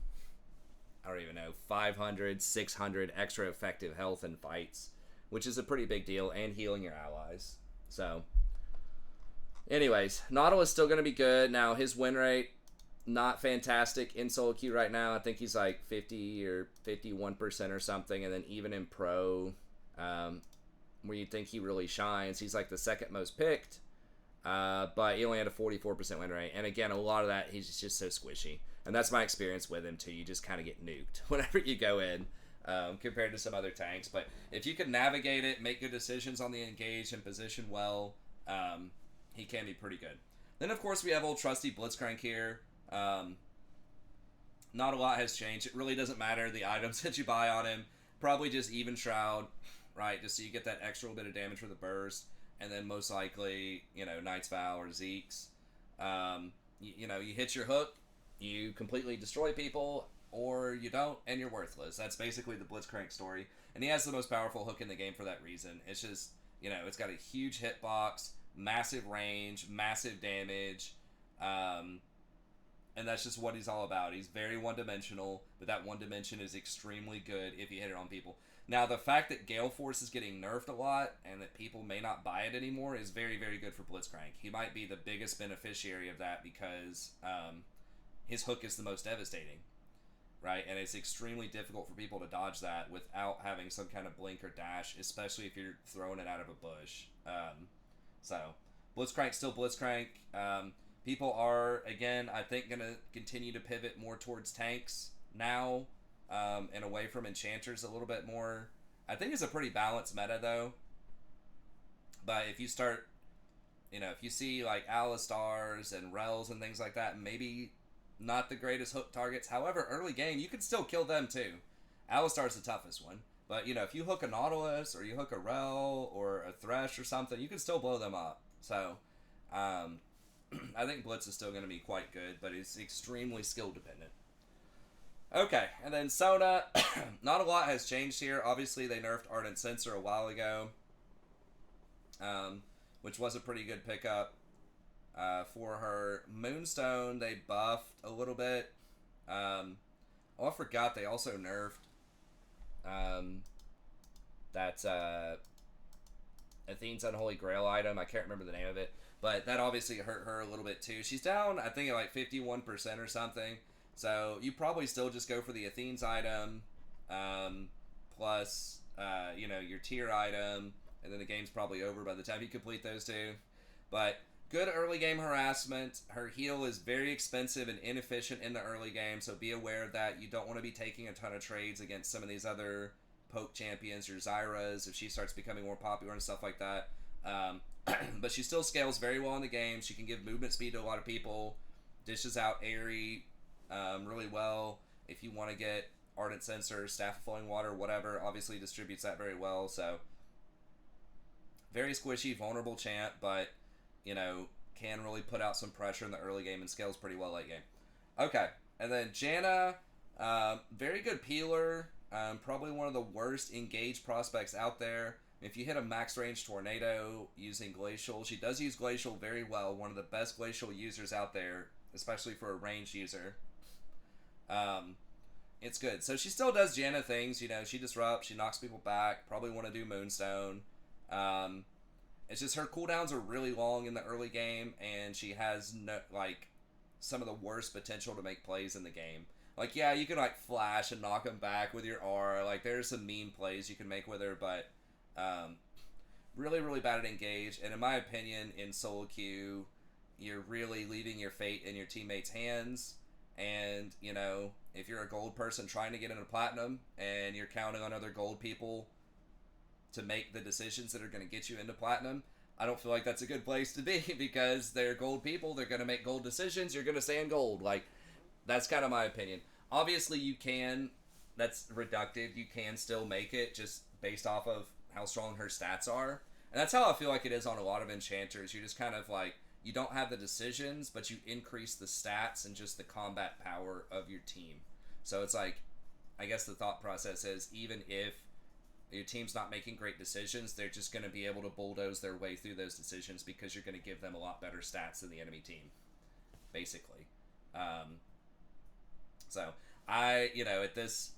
I don't even know, 500, 600 extra effective health in fights, which is a pretty big deal, and healing your allies. So anyways, Nautilus still going to be good. Now, his win rate, not fantastic in solo queue right now. I think he's like 50 or 51% or something. And then even in pro, where you'd think he really shines, he's like the second most picked. But he only had a 44% win rate. And again, a lot of that, he's just so squishy. And that's my experience with him, too. You just kind of get nuked whenever you go in, compared to some other tanks. But if you can navigate it, make good decisions on the engage, and position well, he can be pretty good. Then, of course, we have old trusty Blitzcrank here. Not a lot has changed. It really doesn't matter the items that you buy on him. Probably just even Shroud, right? Just so you get that extra little bit of damage for the burst. And then most likely, Knight's Vow or Zeke's. You hit your hook, you completely destroy people, or you don't, and you're worthless. That's basically the Blitzcrank story. And he has the most powerful hook in the game for that reason. It's just, it's got a huge hitbox, massive range, massive damage, and that's just what he's all about. He's very one-dimensional, but that one dimension is extremely good if you hit it on people. Now, the fact that Gale Force is getting nerfed a lot and that people may not buy it anymore is very, very good for Blitzcrank. He might be the biggest beneficiary of that because his hook is the most devastating, right? And it's extremely difficult for people to dodge that without having some kind of blink or dash, especially if you're throwing it out of a bush. So, Blitzcrank still Blitzcrank. People are, again, I think, going to continue to pivot more towards tanks now, and away from enchanters a little bit more. I think it's a pretty balanced meta, though. But if you start, if you see, like, Alistars and Rells and things like that, maybe not the greatest hook targets. However, early game, you can still kill them, too. Alistar's the toughest one. But, if you hook a Nautilus, or you hook a Rell, or a Thresh or something, you can still blow them up. So, I think Blitz is still going to be quite good, but it's extremely skill dependent. Okay, and then Sona, not a lot has changed here. Obviously, they nerfed Ardent Sensor a while ago, which was a pretty good pickup for her. Moonstone, they buffed a little bit. I forgot they also nerfed that Athene's Unholy Grail item. I can't remember the name of it. But that obviously hurt her a little bit too. She's down, I think, at like 51% or something. So you probably still just go for the Athene's item, plus, your tier item, and then the game's probably over by the time you complete those two. But good early game harassment. Her heal is very expensive and inefficient in the early game, so be aware of that. You don't want to be taking a ton of trades against some of these other poke champions or Zyras if she starts becoming more popular and stuff like that. But she still scales very well in the game. She can give movement speed to a lot of people. Dishes out Airy really well. if you want to get Ardent Censer, Staff of Flowing Water, whatever, obviously distributes that very well. So very squishy, vulnerable champ, but can really put out some pressure in the early game and scales pretty well late game. Okay, and then Janna, very good peeler, probably one of the worst engaged prospects out there. If you hit a max range tornado using Glacial, she does use Glacial very well, one of the best Glacial users out there, especially for a ranged user. It's good. So she still does Janna things, she disrupts, she knocks people back, probably want to do Moonstone. It's just her cooldowns are really long in the early game, and she has some of the worst potential to make plays in the game. Yeah, you can flash and knock them back with your R. There's some mean plays you can make with her, but really, really bad at engage. And in my opinion, in solo queue, you're really leaving your fate in your teammates' hands. And if you're a gold person trying to get into platinum, and you're counting on other gold people to make the decisions that are going to get you into platinum, I don't feel like that's a good place to be, because they're gold people, they're going to make gold decisions, you're going to stay in gold. That's kind of my opinion. Obviously you can, that's reductive, you can still make it just based off of how strong her stats are. And that's how I feel like it is on a lot of enchanters. You just kind of you don't have the decisions, but you increase the stats and just the combat power of your team. So it's I guess the thought process is, even if your team's not making great decisions, they're just going to be able to bulldoze their way through those decisions because you're going to give them a lot better stats than the enemy team, basically. So I, at this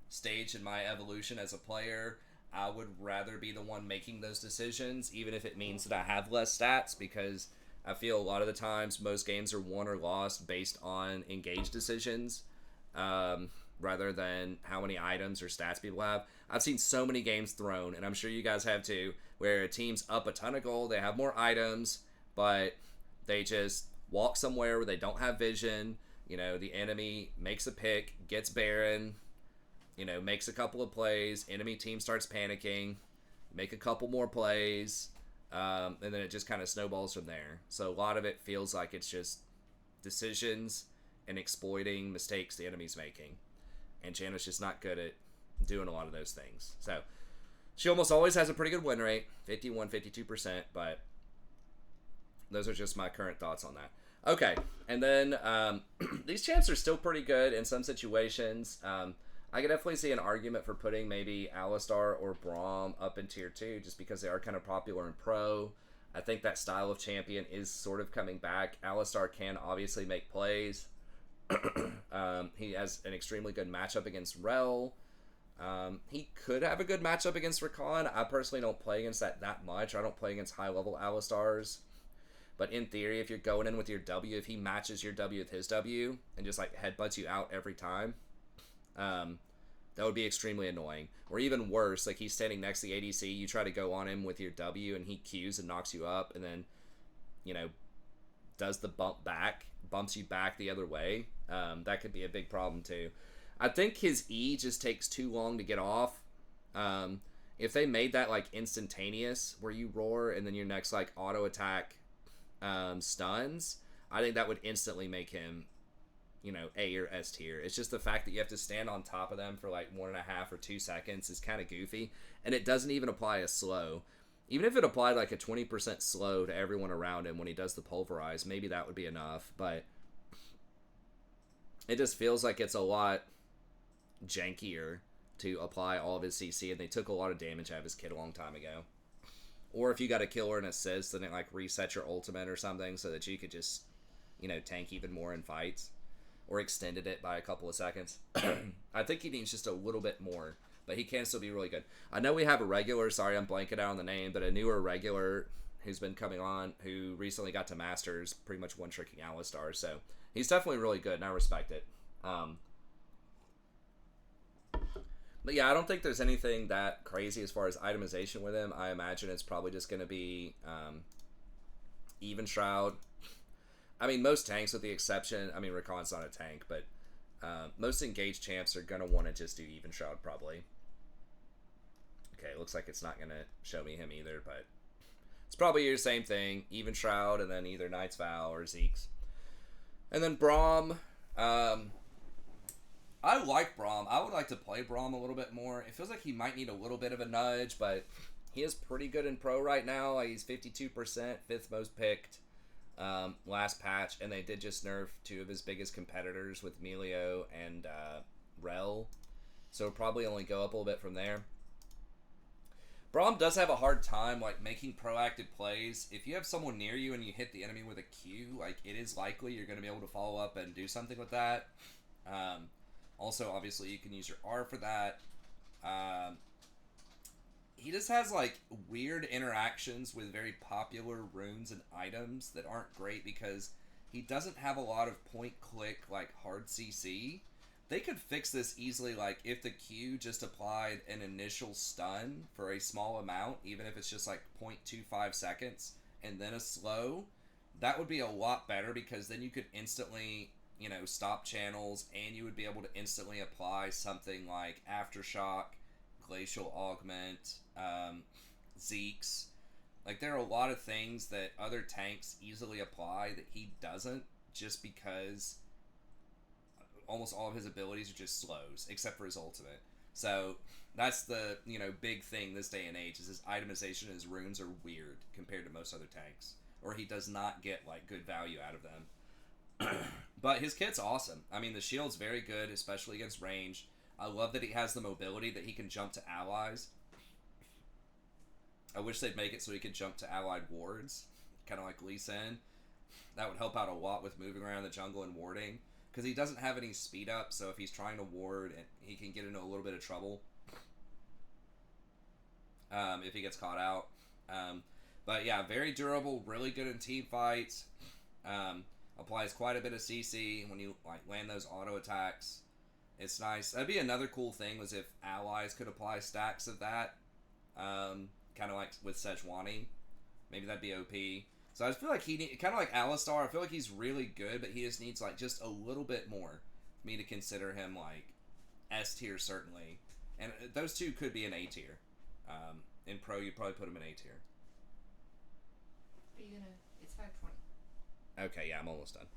stage in my evolution as a player, I would rather be the one making those decisions, even if it means that I have less stats, because I feel a lot of the times most games are won or lost based on engaged decisions. Rather than how many items or stats people have. I've seen so many games thrown, and I'm sure you guys have too, where a team's up a ton of gold, they have more items, but they just walk somewhere where they don't have vision. The enemy makes a pick, gets Baron, makes a couple of plays, enemy team starts panicking, make a couple more plays, and then it just kind of snowballs from there. So a lot of it feels like it's just decisions and exploiting mistakes the enemy's making. And Janna's just not good at doing a lot of those things. So she almost always has a pretty good win rate, 51, 52%, but those are just my current thoughts on that. Okay, and then these champs are still pretty good in some situations. I could definitely see an argument for putting maybe Alistar or Braum up in tier 2, just because they are kind of popular in pro. I think that style of champion is sort of coming back. Alistar can obviously make plays. He has an extremely good matchup against Rell. He could have a good matchup against Rakan. I personally don't play against that much. I don't play against high-level Alistars. But in theory, if you're going in with your W, if he matches your W with his W and just headbutts you out every time, that would be extremely annoying. Or even worse, he's standing next to the ADC, you try to go on him with your W and he Qs and knocks you up, and then, does the bumps you back the other way. That could be a big problem too. I think his E just takes too long to get off. If they made that instantaneous, where you roar and then your next auto attack stuns, I think that would instantly make him A or S tier. It's just the fact that you have to stand on top of them for 1.5 or 2 seconds is kind of goofy, and it doesn't even apply a slow. Even if it applied a 20% slow to everyone around him when he does the pulverize, maybe that would be enough, but it just feels like it's a lot jankier to apply all of his CC, and they took a lot of damage out of his kit a long time ago. Or if you got a kill or an assist, then it resets your ultimate or something so that you could just, tank even more in fights. Or extended it by a couple of seconds. I think he needs just a little bit more, but he can still be really good. I know we have a regular, sorry I'm blanking out on the name, but a newer regular who's been coming on, who recently got to Masters, pretty much one-tricking Alistar, so he's definitely really good, and I respect it. But yeah, I don't think there's anything that crazy as far as itemization with him. I imagine it's probably just going to be Even Shroud. I mean, most tanks, with the exception, Rakan's not a tank, but most engaged champs are going to want to just do Even Shroud, probably. Okay, looks like it's not going to show me him either, but it's probably your same thing. Even Shroud, and then either Knight's Vow or Zeke's. And then Braum, I like Braum. I would like to play Braum a little bit more. It feels like he might need a little bit of a nudge, but he is pretty good in pro right now. Like, he's 52%, fifth most picked last patch, and they did just nerf two of his biggest competitors with Milio and Rell, so probably only go up a little bit from there. Braum does have a hard time like making proactive plays. If you have someone near you and you hit the enemy with a Q, like it is likely you're going to be able to follow up and do something with that. Also, obviously, you can use your R for that. He just has like weird interactions with very popular runes and items that aren't great because he doesn't have a lot of point click like hard CC. They could fix this easily, like if the Q just applied an initial stun for a small amount, even if it's just like 0.25 seconds, and then a slow. That would be a lot better because then you could instantly, you know, stop channels, and you would be able to instantly apply something like Aftershock, Glacial Augment, Zeke's. Like, there are a lot of things that other tanks easily apply that he doesn't, just because almost all of his abilities are just slows, except for his ultimate. So that's the, you know, big thing this day and age, is his itemization and his runes are weird compared to most other tanks, or he does not get like good value out of them. But his kit's awesome. I mean, the shield's very good, especially against range. I love that he has the mobility that he can jump to allies. I wish they'd make it so he could jump to allied wards, kind of like Lee Sin. That would help out a lot with moving around the jungle and warding, because he doesn't have any speed up, so if he's trying to ward, he can get into a little bit of trouble if he gets caught out. But yeah, very durable, really good in team fights. Applies quite a bit of CC when you like land those auto attacks. It's nice. That'd be another cool thing, was if allies could apply stacks of that, kind of like with Sejuani. Maybe that'd be OP. So I feel like kind of like Alistar, I feel like he's really good, but he just needs like just a little bit more for me to consider him like S tier, certainly. And those two could be an A tier. In pro, you'd probably put him in A tier. Are you gonna? It's 5:20. Okay, yeah, I'm almost done.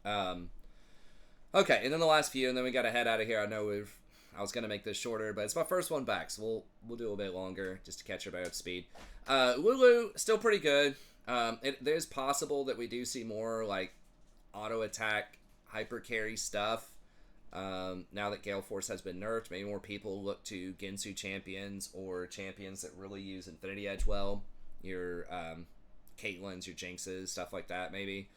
Okay. Okay, and then the last few, and then we got to head out of here. I was gonna make this shorter, but it's my first one back, so we'll do a bit longer just to catch everybody up to speed. Lulu still pretty good. There's possible that we do see more like auto attack, hyper carry stuff. Now that Gale Force has been nerfed, maybe more people look to Gensu champions or champions that really use Infinity Edge well. Your Caitlyn's, your Jinxes, stuff like that, maybe.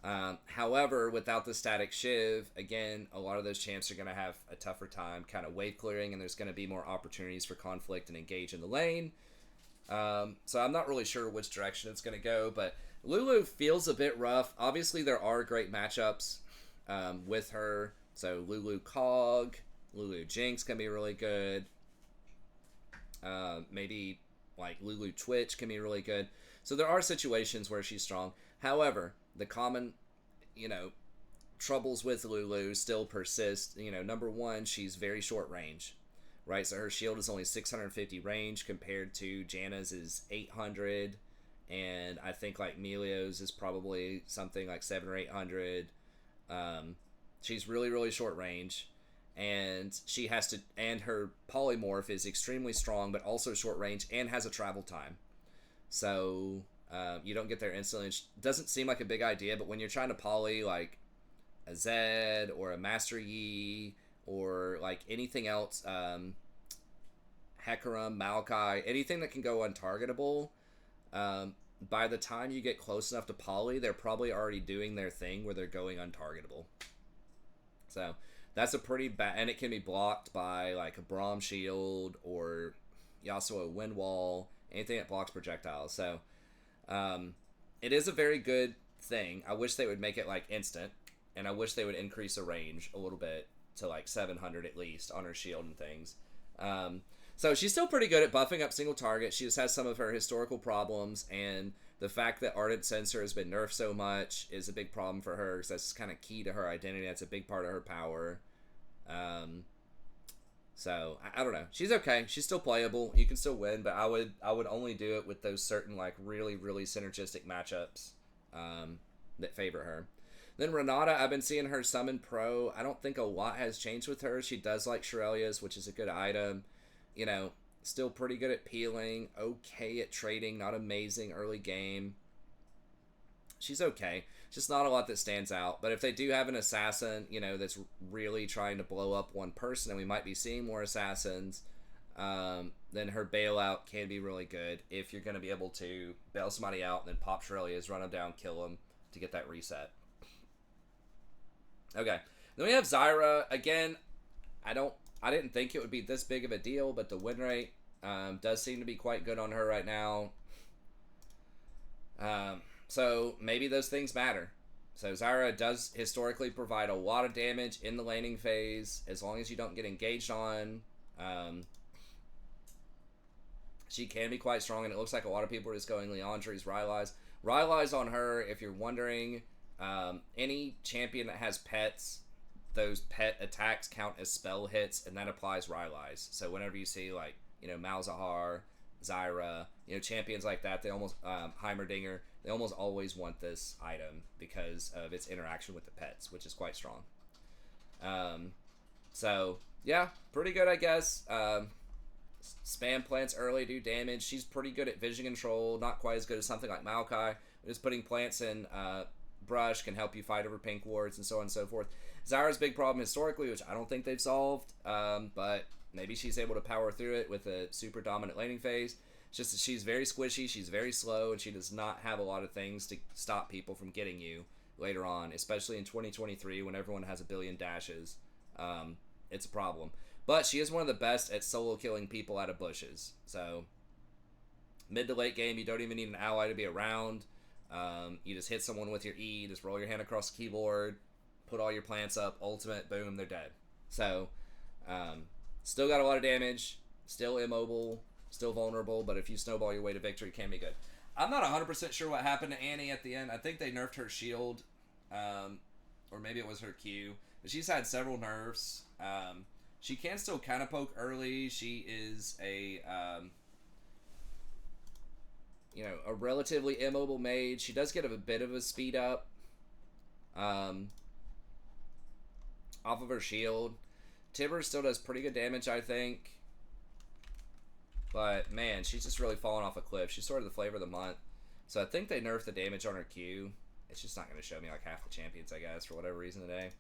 However, without the static Shiv, again, a lot of those champs are going to have a tougher time kind of wave clearing, and there's going to be more opportunities for conflict and engage in the lane. So I'm not really sure which direction it's going to go, but Lulu feels a bit rough. Obviously, there are great matchups with her. So Lulu Cog, Lulu Jinx can be really good. Maybe like Lulu Twitch can be really good. So there are situations where she's strong. However, the common, troubles with Lulu still persist. Number one, she's very short range, right? So her shield is only 650 range compared to Janna's is 800, and I think like Milio's is probably something like 700 or 800. She's really, really short range, and she has to, and her polymorph is extremely strong, but also short range and has a travel time. So you don't get there instantly. It doesn't seem like a big idea, but when you're trying to poly like a Zed or a Master Yi or like anything else, Hecarim, Maokai, anything that can go untargetable, by the time you get close enough to poly, they're probably already doing their thing where they're going untargetable. So that's a pretty bad, and it can be blocked by like a Braum shield or Yasuo wind wall, anything that blocks projectiles. So it is a very good thing. I wish they would make it like instant, and I wish they would increase the range a little bit to like 700 at least on her shield and things. So she's still pretty good at buffing up single target. She just has some of her historical problems, and the fact that Ardent Sensor has been nerfed so much is a big problem for her, because that's kind of key to her identity. That's a big part of her power. So I don't know. She's okay. She's still playable. You can still win, but I would only do it with those certain like really, really synergistic matchups that favor her. Then Renata, I've been seeing her summon pro. I don't think a lot has changed with her. She does like Shirelia's, which is a good item. You know, still pretty good at peeling. Okay at trading. Not amazing early game. She's okay. Just not a lot that stands out. But if they do have an assassin, you know, that's really trying to blow up one person, and we might be seeing more assassins, then her bailout can be really good if you're going to be able to bail somebody out and then pop Shirelia's, run them down, kill them to get that reset. Okay. Then we have Zyra. Again, I didn't think it would be this big of a deal, but the win rate does seem to be quite good on her right now. So maybe those things matter. So Zyra does historically provide a lot of damage in the laning phase, as long as you don't get engaged on. She can be quite strong, and it looks like a lot of people are just going Leandre's, Rylai's. Rylai's on her, if you're wondering, any champion that has pets, those pet attacks count as spell hits, and that applies Rylai's. So whenever you see, like, you know, Malzahar, Zyra, you know, champions like that, they almost, Heimerdinger, they almost always want this item because of its interaction with the pets, which is quite strong. So, yeah, pretty good, I guess. Spam plants early, do damage. She's pretty good at vision control, not quite as good as something like Maokai. Just putting plants in brush can help you fight over pink wards and so on and so forth. Zyra's big problem historically, which I don't think they've solved, but maybe she's able to power through it with a super dominant laning phase. It's just that she's very squishy, she's very slow, and she does not have a lot of things to stop people from getting you later on, especially in 2023 when everyone has a billion dashes. It's a problem. But she is one of the best at solo killing people out of bushes. So, mid to late game, you don't even need an ally to be around. You just hit someone with your E, just roll your hand across the keyboard, put all your plants up, ultimate, boom, they're dead. So, still got a lot of damage, still immobile, still vulnerable, but if you snowball your way to victory, it can be good. I'm not 100% sure what happened to Annie at the end. I think they nerfed her shield, or maybe it was her Q. But she's had several nerfs. She can still kind of poke early. She is a, you know, a relatively immobile mage. She does get a bit of a speed up off of her shield. Tibber still does pretty good damage, I think. But, man, she's just really fallen off a cliff. She's sort of the flavor of the month. So I think they nerfed the damage on her Q. It's just not going to show me like half the champions, I guess, for whatever reason today.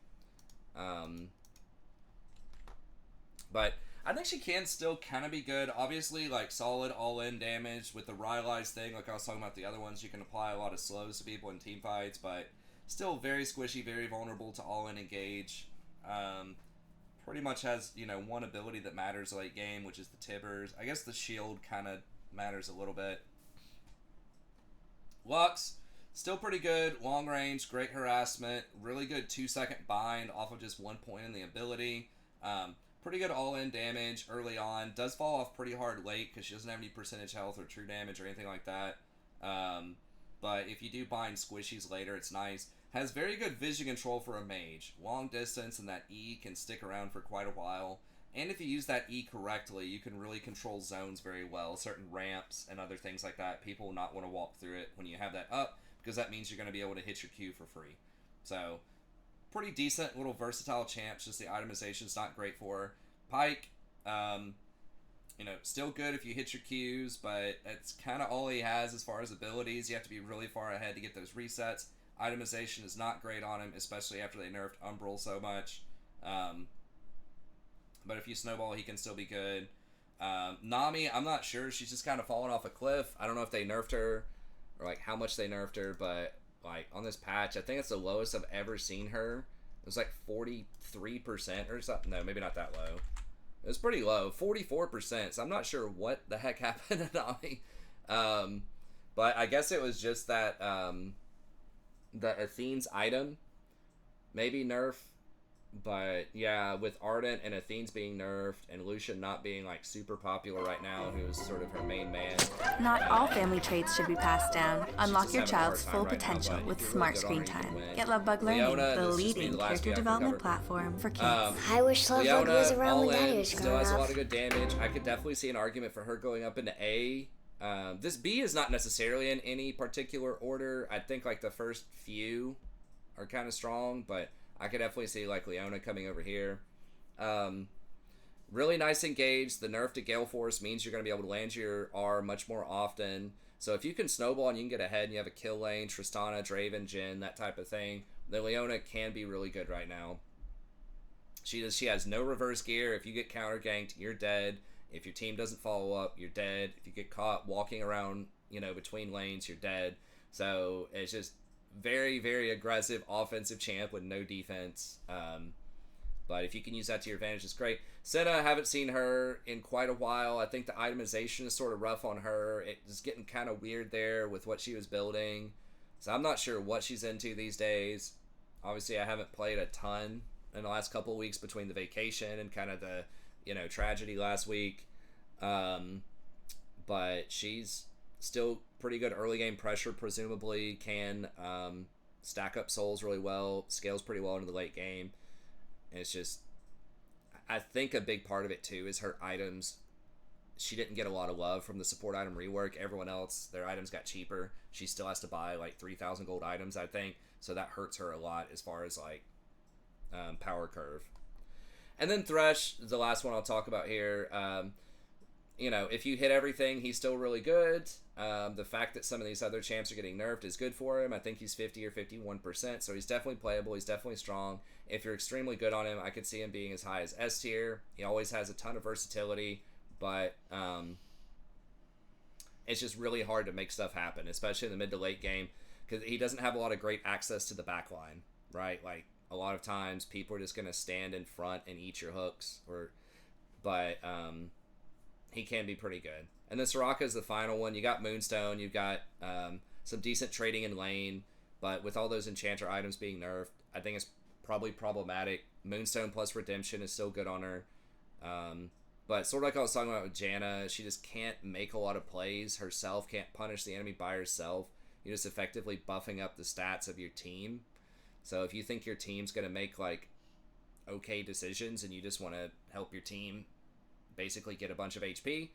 But I think she can still kind of be good. Obviously, like, solid all-in damage with the Rylai's thing. Like I was talking about the other ones, you can apply a lot of slows to people in team fights, but still very squishy, very vulnerable to all-in engage. Pretty much has, you know, one ability that matters late game, which is the Tibbers. I guess the shield kind of matters a little bit. Lux, still pretty good. Long range, great harassment. Really good 2-second bind off of just 1 point in the ability. Pretty good all-in damage early on. Does fall off pretty hard late because she doesn't have any percentage health or true damage or anything like that. But if you do bind squishies later, it's nice. Has very good vision control for a mage. Long distance, and that E can stick around for quite a while. And if you use that E correctly, you can really control zones very well. Certain ramps and other things like that. People will not want to walk through it when you have that up, because that means you're going to be able to hit your Q for free. So, pretty decent little versatile champs. Just the itemization's not great for her. Pike, you know, still good if you hit your Qs, but it's kind of all he has as far as abilities. You have to be really far ahead to get those resets. Itemization is not great on him, especially after they nerfed Umbral so much. But if you snowball, he can still be good. Nami, I'm not sure. She's just kind of fallen off a cliff. I don't know if they nerfed her or like how much they nerfed her, but like on this patch, I think it's the lowest I've ever seen her. It was like 43% or something. No, maybe not that low. It was pretty low, 44%. So I'm not sure what the heck happened to Nami. But I guess it was just that the Athene's item maybe nerf. But yeah, with Ardent and Athene's being nerfed and Lucian not being like super popular right now, who is sort of her main man. Not all family traits should be passed down. Unlock your child's full potential with Smart Screen Time. Get Lovebug Learning, the leading character development platform for kids. I wish Lovebug was around when Daddy was still growing has a up. lot of good damage. I could definitely see an argument for her going up into A. This B is not necessarily in any particular order. I think like the first few are kind of strong, but I could definitely see like Leona coming over here. Really nice engage. The nerf to Gale Force means you're going to be able to land your R much more often. So if you can snowball and you can get ahead and you have a kill lane, Tristana, Draven, Jhin, that type of thing, the Leona can be really good right now. She has no reverse gear. If you get counter ganked, you're dead. If your team doesn't follow up, you're dead. If you get caught walking around, between lanes, you're dead. So it's just very, very aggressive offensive champ with no defense. But if you can use that to your advantage, it's great. Senna, I haven't seen her in quite a while. I think the itemization is sort of rough on her. It's getting kind of weird there with what she was building. So I'm not sure what she's into these days. Obviously, I haven't played a ton in the last couple of weeks between the vacation and kind of the, tragedy last week. But she's still pretty good early game pressure, presumably can stack up souls really well, scales pretty well into the late game. And it's just, I think a big part of it too is her items. She didn't get a lot of love from the support item rework. Everyone else, their items got cheaper. She still has to buy like 3,000 gold items, I think. So that hurts her a lot as far as like power curve. And then Thresh, the last one I'll talk about here. If you hit everything, he's still really good. The fact that some of these other champs are getting nerfed is good for him. I think he's 50 or 51%, so he's definitely playable. He's definitely strong. If you're extremely good on him, I could see him being as high as S tier. He always has a ton of versatility, but it's just really hard to make stuff happen, especially in the mid to late game, because he doesn't have a lot of great access to the back line, right? Like, a lot of times people are just going to stand in front and eat your hooks, but he can be pretty good. And then Soraka is the final one. You got Moonstone, you've got some decent trading in lane, but with all those enchanter items being nerfed, I think it's probably problematic. Moonstone plus Redemption is still good on her. But sort of like I was talking about with Janna, she just can't make a lot of plays herself, can't punish the enemy by herself. You're just effectively buffing up the stats of your team. So if you think your team's going to make like okay decisions and you just want to help your team basically get a bunch of HP,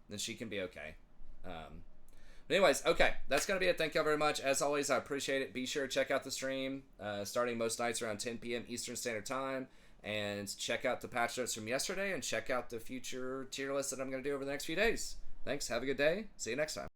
then she can be okay. But anyways, okay, that's going to be it. Thank y'all very much. As always, I appreciate it. Be sure to check out the stream starting most nights around 10 p.m. Eastern Standard Time, and check out the patch notes from yesterday, and check out the future tier list that I'm going to do over the next few days. Thanks. Have a good day. See you next time.